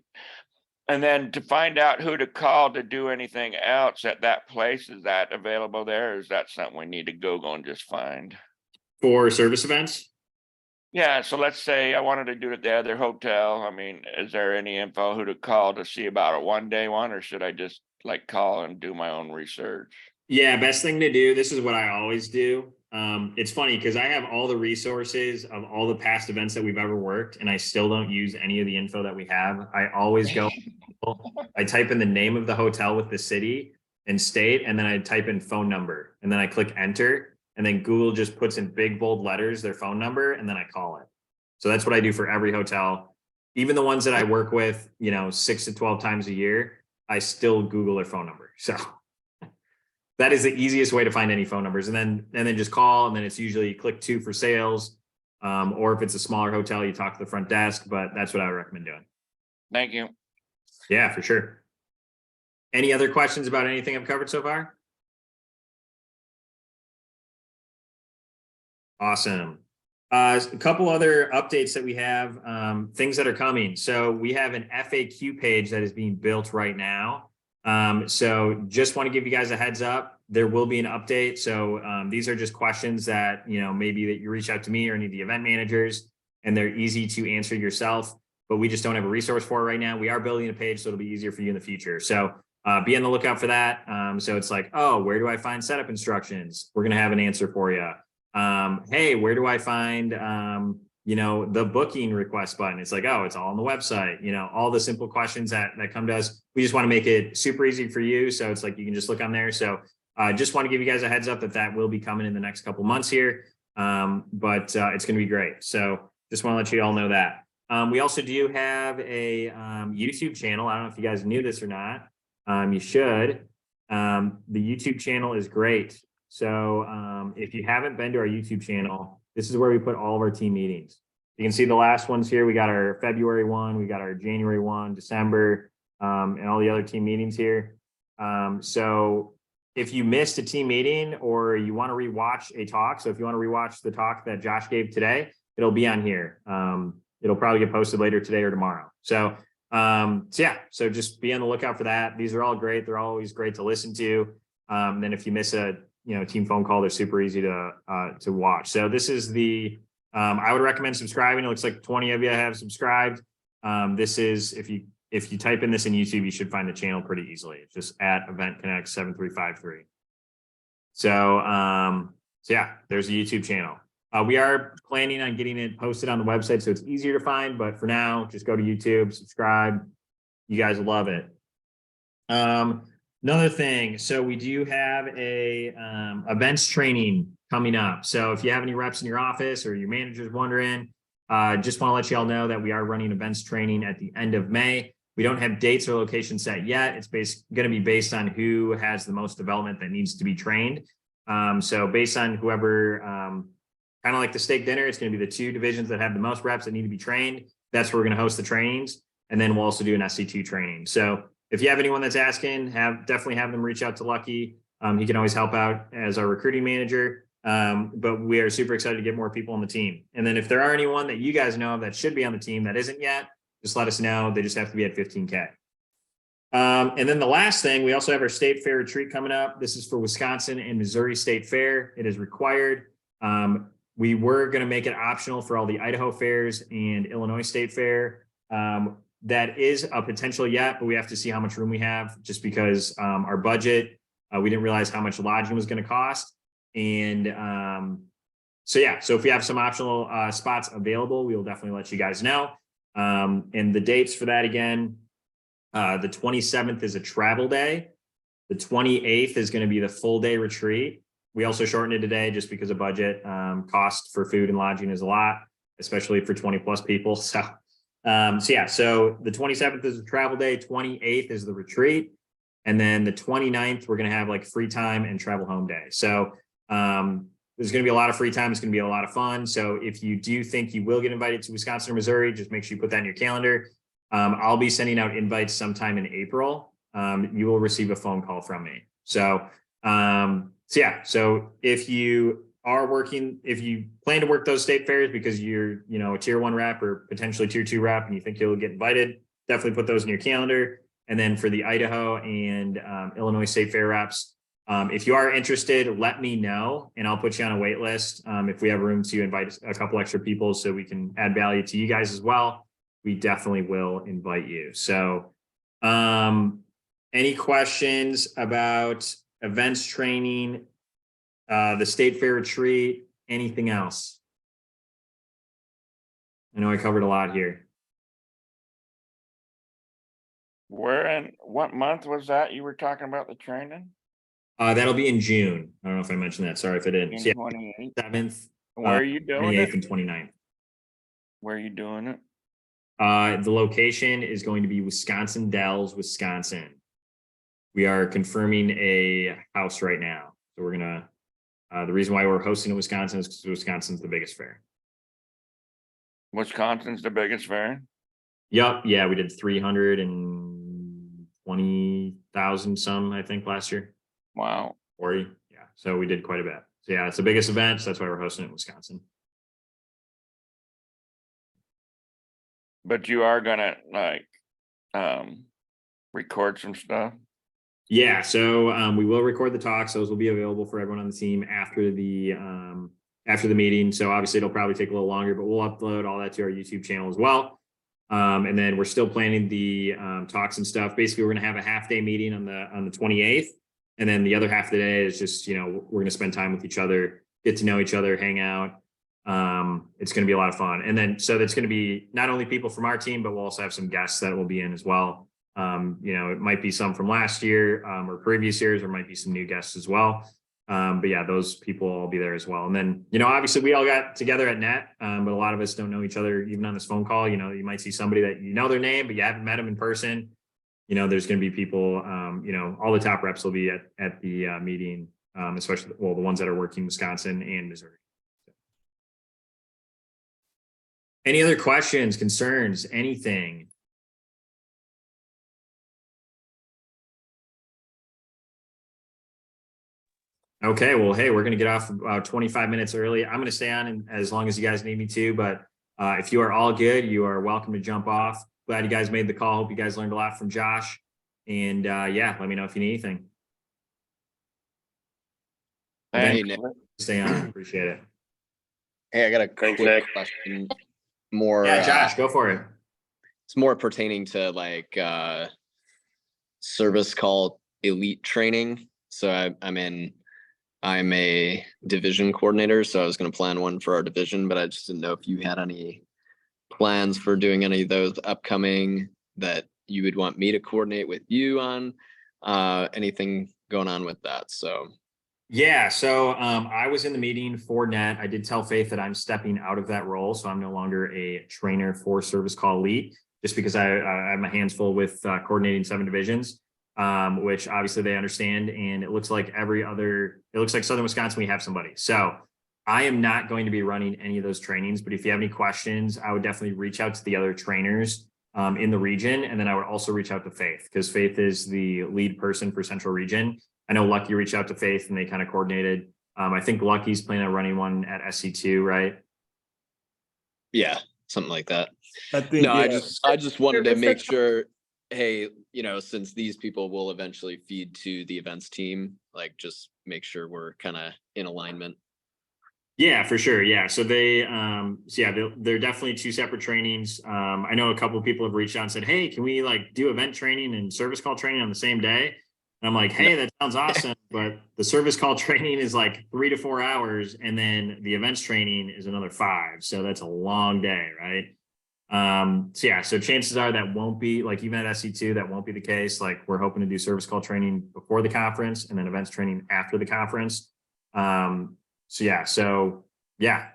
And then to find out who to call to do anything else at that place, is that available there? Or is that something we need to Google and just find? For service events? Yeah, so let's say I wanted to do it at the other hotel. I mean, is there any info who to call to see about a 1-day one, or should I just like call and do my own research? Yeah, best thing to do. This is what I always do. It's funny because I have all the resources of all the past events that we've ever worked, and I still don't use any of the info that we have. I always go, I type in the name of the hotel with the city and state, and then I type in phone number, and then I click enter, and then Google just puts in big bold letters their phone number, and then I call it. So that's what I do for every hotel. Even the ones that I work with, 6 to 12 times a year, I still Google their phone number. So that is the easiest way to find any phone numbers. And then just call, and then it's usually click 2 for sales. Or if it's a smaller hotel, you talk to the front desk, but that's what I would recommend doing. Thank you. Yeah, for sure. Any other questions about anything I've covered so far? Awesome. A couple other updates that we have, things that are coming. So we have an FAQ page that is being built right now. So just want to give you guys a heads up. There will be an update. So these are just questions that, maybe that you reach out to me or any of the event managers, and they're easy to answer yourself, but we just don't have a resource for it right now. We are building a page, so it'll be easier for you in the future. So be on the lookout for that. So it's like, oh, where do I find setup instructions? We're going to have an answer for you. Hey, where do I find, the booking request button? It's like, oh, it's all on the website, all the simple questions that come to us. We just want to make it super easy for you. So it's like, you can just look on there. So just want to give you guys a heads up that will be coming in the next couple months here. But it's going to be great. So just want to let you all know that. We also do have a YouTube channel. I don't know if you guys knew this or not. You should. The YouTube channel is great. So if you haven't been to our YouTube channel, this is where we put all of our team meetings. You can see the last ones here. We got our February one, we got our January one, December, and all the other team meetings here. So if you missed a team meeting or you want to rewatch a talk, so if you want to rewatch the talk that Josh gave today, it'll be on here. It'll probably get posted later today or tomorrow. So so just be on the lookout for that. These are all great. They're always great to listen to. Then if you miss a team phone call, they're super easy to watch. So this is I would recommend subscribing. It looks like 20 of you have subscribed. This is, if you type in this in YouTube, you should find the channel pretty easily. It's just at Event Connect 7353. So yeah, there's a YouTube channel. We are planning on getting it posted on the website, so it's easier to find, but for now, just go to YouTube, subscribe. You guys will love it. Another thing, so we do have a events training coming up. So if you have any reps in your office or your manager's wondering, just want to let you all know that we are running events training at the end of May. We don't have dates or locations set yet. It's going to be based on who has the most development that needs to be trained. So based on whoever, kind of like the steak dinner, it's going to be the 2 divisions that have the most reps that need to be trained. That's where we're going to host the trainings. And then we'll also do an SC2 training. So if you have anyone that's asking, definitely have them reach out to Lucky. He can always help out as our recruiting manager. But we are super excited to get more people on the team. And then if there are anyone that you guys know of that should be on the team that isn't yet, just let us know. They just have to be at 15K. And then the last thing, we also have our state fair retreat coming up. This is for Wisconsin and Missouri State Fair. It is required. We were going to make it optional for all the Idaho fairs and Illinois State Fair. That is a potential yet, but we have to see how much room we have just because our budget, we didn't realize how much lodging was going to cost. And so if we have some optional spots available, we will definitely let you guys know. And the dates for that again, the 27th is a travel day. The 28th is going to be the full day retreat. We also shortened it today just because of budget. Cost for food and lodging is a lot, especially for 20 plus people. So the 27th is the travel day, 28th is the retreat. And then the 29th, we're going to have like free time and travel home day. So there's going to be a lot of free time. It's going to be a lot of fun. So if you do think you will get invited to Wisconsin or Missouri, just make sure you put that in your calendar. I'll be sending out invites sometime in April. You will receive a phone call from me. So if you if you plan to work those state fairs because you're, a tier 1 rep or potentially tier 2 rep and you think you'll get invited, definitely put those in your calendar. And then for the Idaho and Illinois State Fair reps, if you are interested, let me know and I'll put you on a wait list. If we have room to invite a couple extra people so we can add value to you guys as well, we definitely will invite you. So any questions about events training, the State Fair retreat, anything else? I know I covered a lot here. Where and what month was that you were talking about the training? That'll be in June. I don't know if I mentioned that. Sorry if I didn't. In Yeah, 28th. 7th, Where are you doing 28th it? and 29th. Where are you doing it? The location is going to be Wisconsin Dells, Wisconsin. We are confirming a house right now. So we're gonna, the reason why we're hosting in Wisconsin is because Wisconsin's the biggest fair. Wisconsin's the biggest fair. Yup, yeah, we did 320,000 some, I think, last year. Wow. 40, yeah. So we did quite a bit. So yeah, it's the biggest event. So that's why we're hosting it in Wisconsin. But you are gonna like record some stuff. Yeah, so we will record the talks. Those will be available for everyone on the team after the meeting. So obviously it'll probably take a little longer, but we'll upload all that to our YouTube channel as well. And then we're still planning the talks and stuff. Basically, we're gonna have a half-day meeting on the 28th, and then the other half of the day is just, you know, we're gonna spend time with each other, get to know each other, hang out. It's gonna be a lot of fun. And then so that's gonna be not only people from our team, but we'll also have some guests that will be in as well. You know, it might be some from last year or previous years, or might be some new guests as well. But yeah, those people will be there as well. And then, you know, obviously we all got together at NET, but a lot of us don't know each other, even on this phone call. You know, you might see somebody that you know their name, but you haven't met them in person. You know, there's going to be people, you know, all the top reps will be at the meeting, especially, well, the ones that are working Wisconsin and Missouri. Any other questions, concerns, anything? Okay, well, hey, we're going to get off about 25 minutes early. I'm going to stay on as long as you guys need me to, but if you are all good, you are welcome to jump off. Glad you guys made the call. Hope you guys learned a lot from Josh. And yeah, let me know if you need anything. Thanks. Nick. Stay on. Appreciate it. Hey, I got a Thanks, quick Nick. question. More, Yeah, Josh, go for it. it's more pertaining to like service call elite training. So I'm a division coordinator, so I was going to plan one for our division, but I just didn't know if you had any plans for doing any of those upcoming that you would want me to coordinate with you on, anything going on with that. So Yeah, so I was in the meeting for NET. I did tell Faith that I'm stepping out of that role, so I'm no longer a trainer for Service Call Elite, just because I have my hands full with coordinating 7 divisions, which obviously they understand. And it looks like it looks like Southern Wisconsin, we have somebody. So I am not going to be running any of those trainings, but if you have any questions, I would definitely reach out to the other trainers in the region. And then I would also reach out to Faith, because Faith is the lead person for Central Region. I know Lucky reached out to Faith and they kind of coordinated. I think Lucky's planning on running one at SC2, right? yeah, something like that. I think, No, yeah, I just wanted to Service make call. sure, hey, you know, since these people will eventually feed to the events team, like just make sure we're kind of in alignment. Yeah, for sure. Yeah. So they're definitely 2 separate trainings. I know a couple of people have reached out and said, hey, can we like do event training and service call training on the same day? And I'm like, hey, that sounds awesome. But the service call training is like 3 to 4 hours. And then the events training is another 5. So that's a long day, right? So yeah, so chances are that won't be, like, even at SC2, that won't be the case. Like, we're hoping to do service call training before the conference and then events training after the conference. So yeah,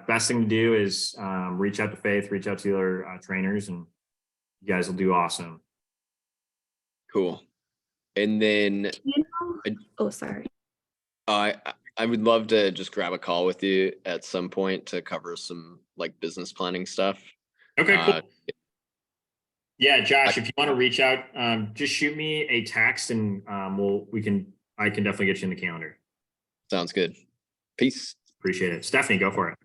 best thing to do is reach out to Faith, reach out to the other trainers, and you guys will do awesome. Cool. And then You know, oh, sorry. I would love to just grab a call with you at some point to cover some like business planning stuff. Okay, cool. Uh, Yeah, Josh, if you want to reach out, just shoot me a text and I can definitely get you in the calendar. Sounds good. Peace. Appreciate it. Stephanie, go for it.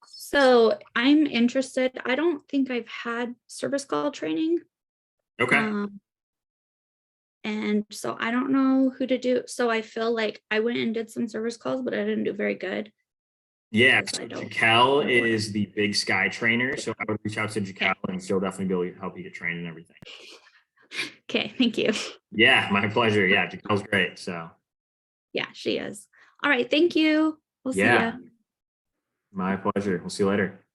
So I'm interested. I don't think I've had service call training. Okay. And so I don't know who to do. So I feel like I went and did some service calls, but I didn't do very good. Yeah, because so I don't Jaquel know where. is the big sky trainer, so I would reach out to Jaquel and she'll definitely be able to help you get trained and everything. Okay, thank you. Yeah, my pleasure. Yeah, Jaquel's great. So Yeah, she is. All right, thank you. We'll see yeah, ya. my pleasure. We'll see you later.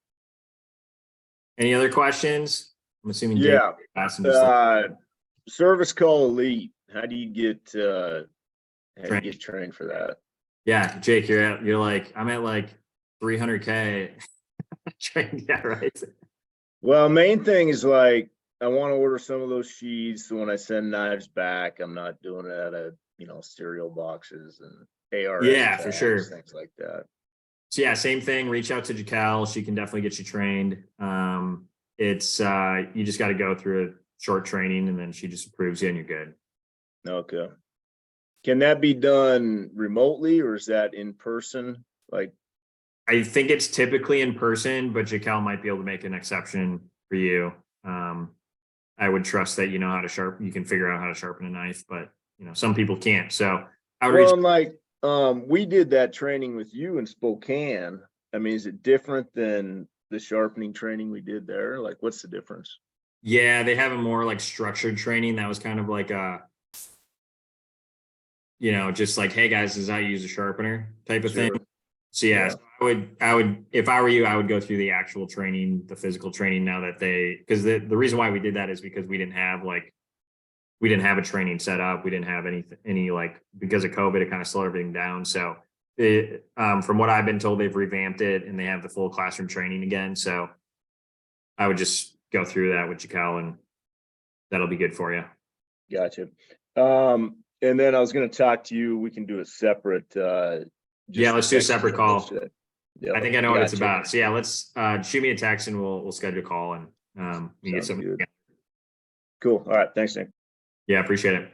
Any other questions? I'm assuming Jake Yeah, asked and just service call elite. How do you get Trained. trained for that? Yeah, Jake, you're like, I'm at like 300K trained. Yeah, right. Well, main thing is like I want to order some of those sheets. So when I send knives back, I'm not doing it out of cereal boxes and ARS Yeah, for tags, sure. things like that. So yeah, same thing. Reach out to Jaquel. She can definitely get you trained. It's you just got to go through a short training and then she just approves you and you're good. Okay. Can that be done remotely or is that in person? Like, I think it's typically in person, but Jaquel might be able to make an exception for you. I would trust that you know how to you can figure out how to sharpen a knife, but some people can't. So I would well, like, we did that training with you in Spokane. I mean, is it different than the sharpening training we did there? Like, what's the difference? yeah, they have a more like structured training that was kind of like a, just like, hey guys, this is how you use a sharpener type of thing. Sure. So yeah, Yeah. so I would, if I were you, I would go through the actual training, the physical training now that because the reason why we did that is because we didn't have a training set up. We didn't have any like, because of COVID, it kind of slowed everything down. So from what I've been told, they've revamped it and they have the full classroom training again. So I would just go through that with Jaquel and that'll be good for you. Gotcha. And then I was going to talk to you. We can do a separate. Yeah, let's do a separate call. Yeah, I think I know what it's about. So yeah, let's shoot me a text and we'll schedule a call and we get something. Good. Cool. All right. Thanks, Nick. Yeah, appreciate it.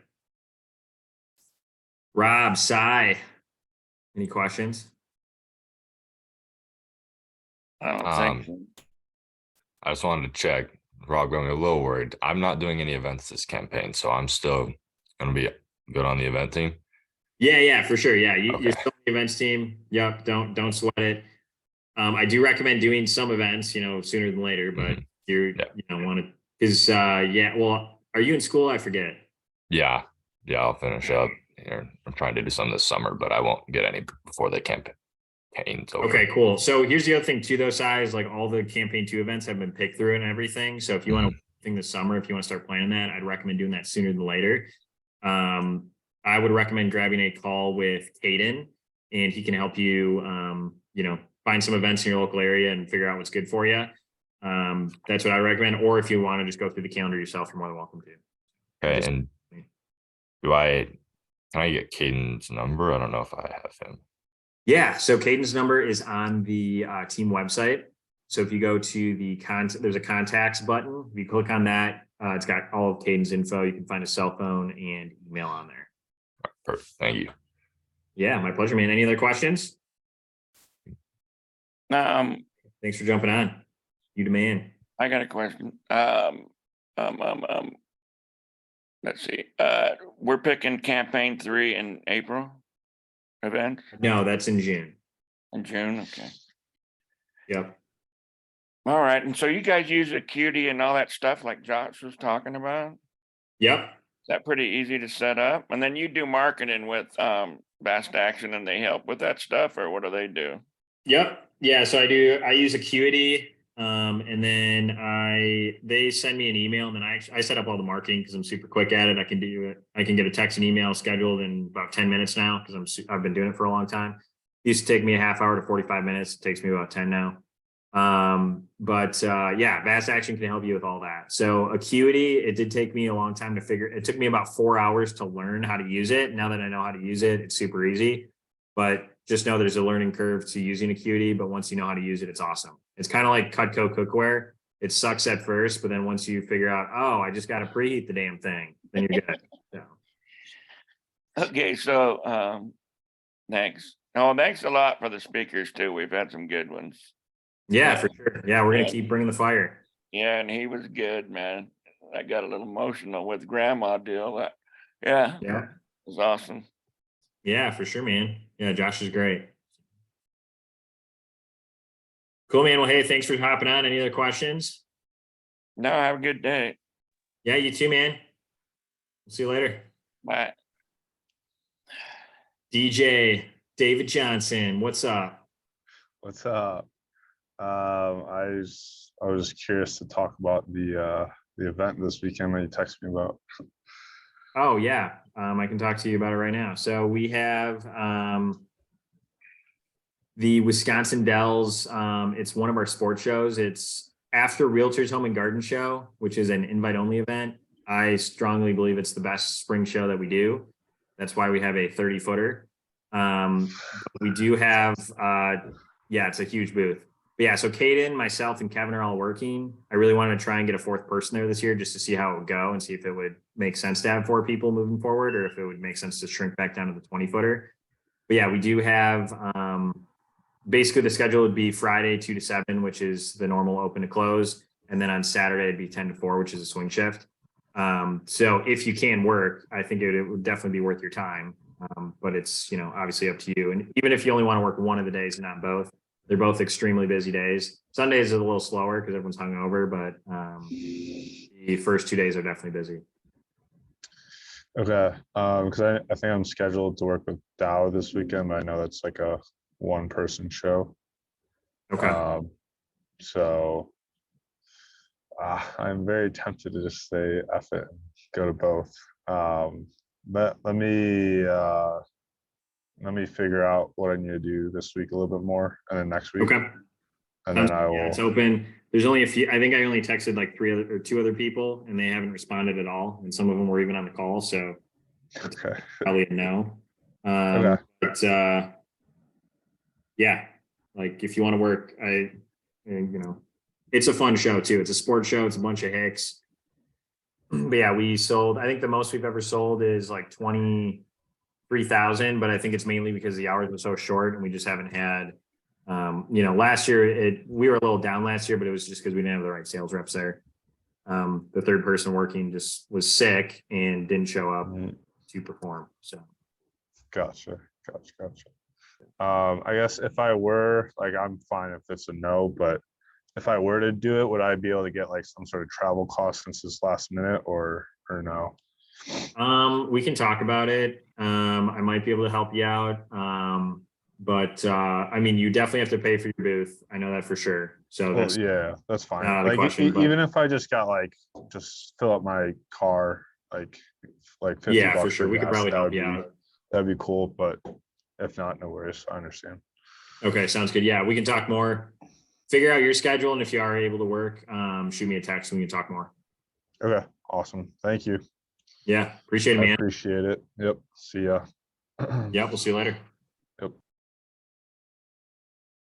Rob, Cy, any questions? I don't think so. I just wanted to check. Rob, I'm a little worried. I'm not doing any events this campaign, so I'm still going to be good on the event team. Yeah, for sure. Yeah, you're Okay. still on the events team. Yep, don't sweat it. I do recommend doing some events, sooner than later, but you want to, because well, are you in school? I forget. Yeah, I'll finish up here. I'm trying to do some this summer, but I won't get any before the campaign's over. Okay, cool. So here's the other thing too, though, size, like all the campaign 2 events have been picked through and everything. So if you want to thing this summer, if you want to start planning that, I'd recommend doing that sooner than later. I would recommend grabbing a call with Caden and he can help you, find some events in your local area and figure out what's good for you. That's what I recommend. Or if you want to just go through the calendar yourself, you're more than welcome to. Okay, and can I get Caden's number? I don't know if I have him. Yeah, so Caden's number is on the team website. So if you go to there's a contacts button. If you click on that, it's got all of Caden's info. You can find his cell phone and email on there. Perfect. Thank you. Yeah, my pleasure, man. Any other questions? Thanks for jumping on. You the man. I got a question. Let's see. We're picking campaign 3 in April event No, that's in June. in June. Okay. Yep. All right. And so you guys use Acuity and all that stuff like Josh was talking about? Yep. Is that pretty easy to set up? And then you do marketing with Best Action and they help with that stuff, or what do they do? Yep. Yeah. So I use Acuity. And then they send me an email and then I set up all the marketing because I'm super quick at it. I can do it. I can get a text and email scheduled in about 10 minutes now because I've been doing it for a long time. It used to take me a half hour to 45 minutes. It takes me about 10 now. Yeah, Vast Action can help you with all that. So Acuity, it did take me a long time to figure. It took me about 4 hours to learn how to use it. Now that I know how to use it, it's super easy. But just know there's a learning curve to using Acuity. But once you know how to use it, it's awesome. It's kind of like Cutco cookware. It sucks at first, but then once you figure out, oh, I just got to preheat the damn thing, then you're good. So. Okay, so thanks. Oh, thanks a lot for the speakers too. We've had some good ones. Yeah, for sure. Yeah, we're gonna keep bringing the fire. Yeah, and he was good, man. I got a little emotional with grandma deal. That, yeah, Yeah. it was awesome. Yeah, for sure, man. Yeah, Josh is great. Cool, man. Well, hey, thanks for hopping on. Any other questions? No, have a good day. Yeah, you too, man. We'll see you later. Bye. DJ David Johnson, what's up? What's up? I was just curious to talk about the event this weekend that you texted me about. Oh yeah, I can talk to you about it right now. So we have the Wisconsin Dells. It's one of our sports shows. It's after Realtors Home and Garden Show, which is an invite-only event. I strongly believe it's the best spring show that we do. That's why we have a 30-footer. We do have, yeah, it's a huge booth. But yeah, so Caden, myself, and Kevin are all working. I really wanted to try and get a fourth person there this year just to see how it would go and see if it would make sense to have 4 people moving forward or if it would make sense to shrink back down to the 20-footer. But yeah, we do have, basically the schedule would be Friday 2 to 7, which is the normal open to close. And then on Saturday it'd be 10 to 4, which is a swing shift. So if you can work, I think it would definitely be worth your time. But it's, you know, obviously up to you. And even if you only want to work one of the days and not both, they're both extremely busy days. Sundays is a little slower because everyone's hungover, but the first 2 days are definitely busy. Okay, because I think I'm scheduled to work with Dow this weekend, but I know that's like a 1-person show. Okay. So I'm very tempted to just say F it and go to both. Let me figure out what I need to do this week a little bit more, and then next week. Okay. And then I Yeah, will. it's open. There's only a few. I think I only texted like 2 other people and they haven't responded at all. And some of them were even on the call. So Okay. probably a no. Okay. But yeah, like if you want to work, you know, it's a fun show too. It's a sports show. It's a bunch of hicks. But yeah, we sold, I think the most we've ever sold is like 23,000, but I think it's mainly because the hours were so short and we just haven't had, you know, last year we were a little down last year, but it was just because we didn't have the right sales reps there. The third person working just was sick and didn't show up to perform. So. Gotcha. I guess if I were like, I'm fine if it's a no, but if I were to do it, would I be able to get like some sort of travel cost since it's last minute or no? We can talk about it. I might be able to help you out. But I mean, you definitely have to pay for your booth. I know that for sure. So Well, that's yeah, that's fine. not the Like question, but- even if I just got like just fill up my car like 50 yeah, bucks for sure. We could gas, probably that help would you be out. that'd be cool. But if not, no worries. I understand. Okay, sounds good. Yeah, we can talk more. Figure out your schedule, and if you are able to work, shoot me a text and we can talk more. Okay, awesome. Thank you. Yeah, appreciate it, I man. appreciate it. Yep. See ya. Yeah, we'll see you later.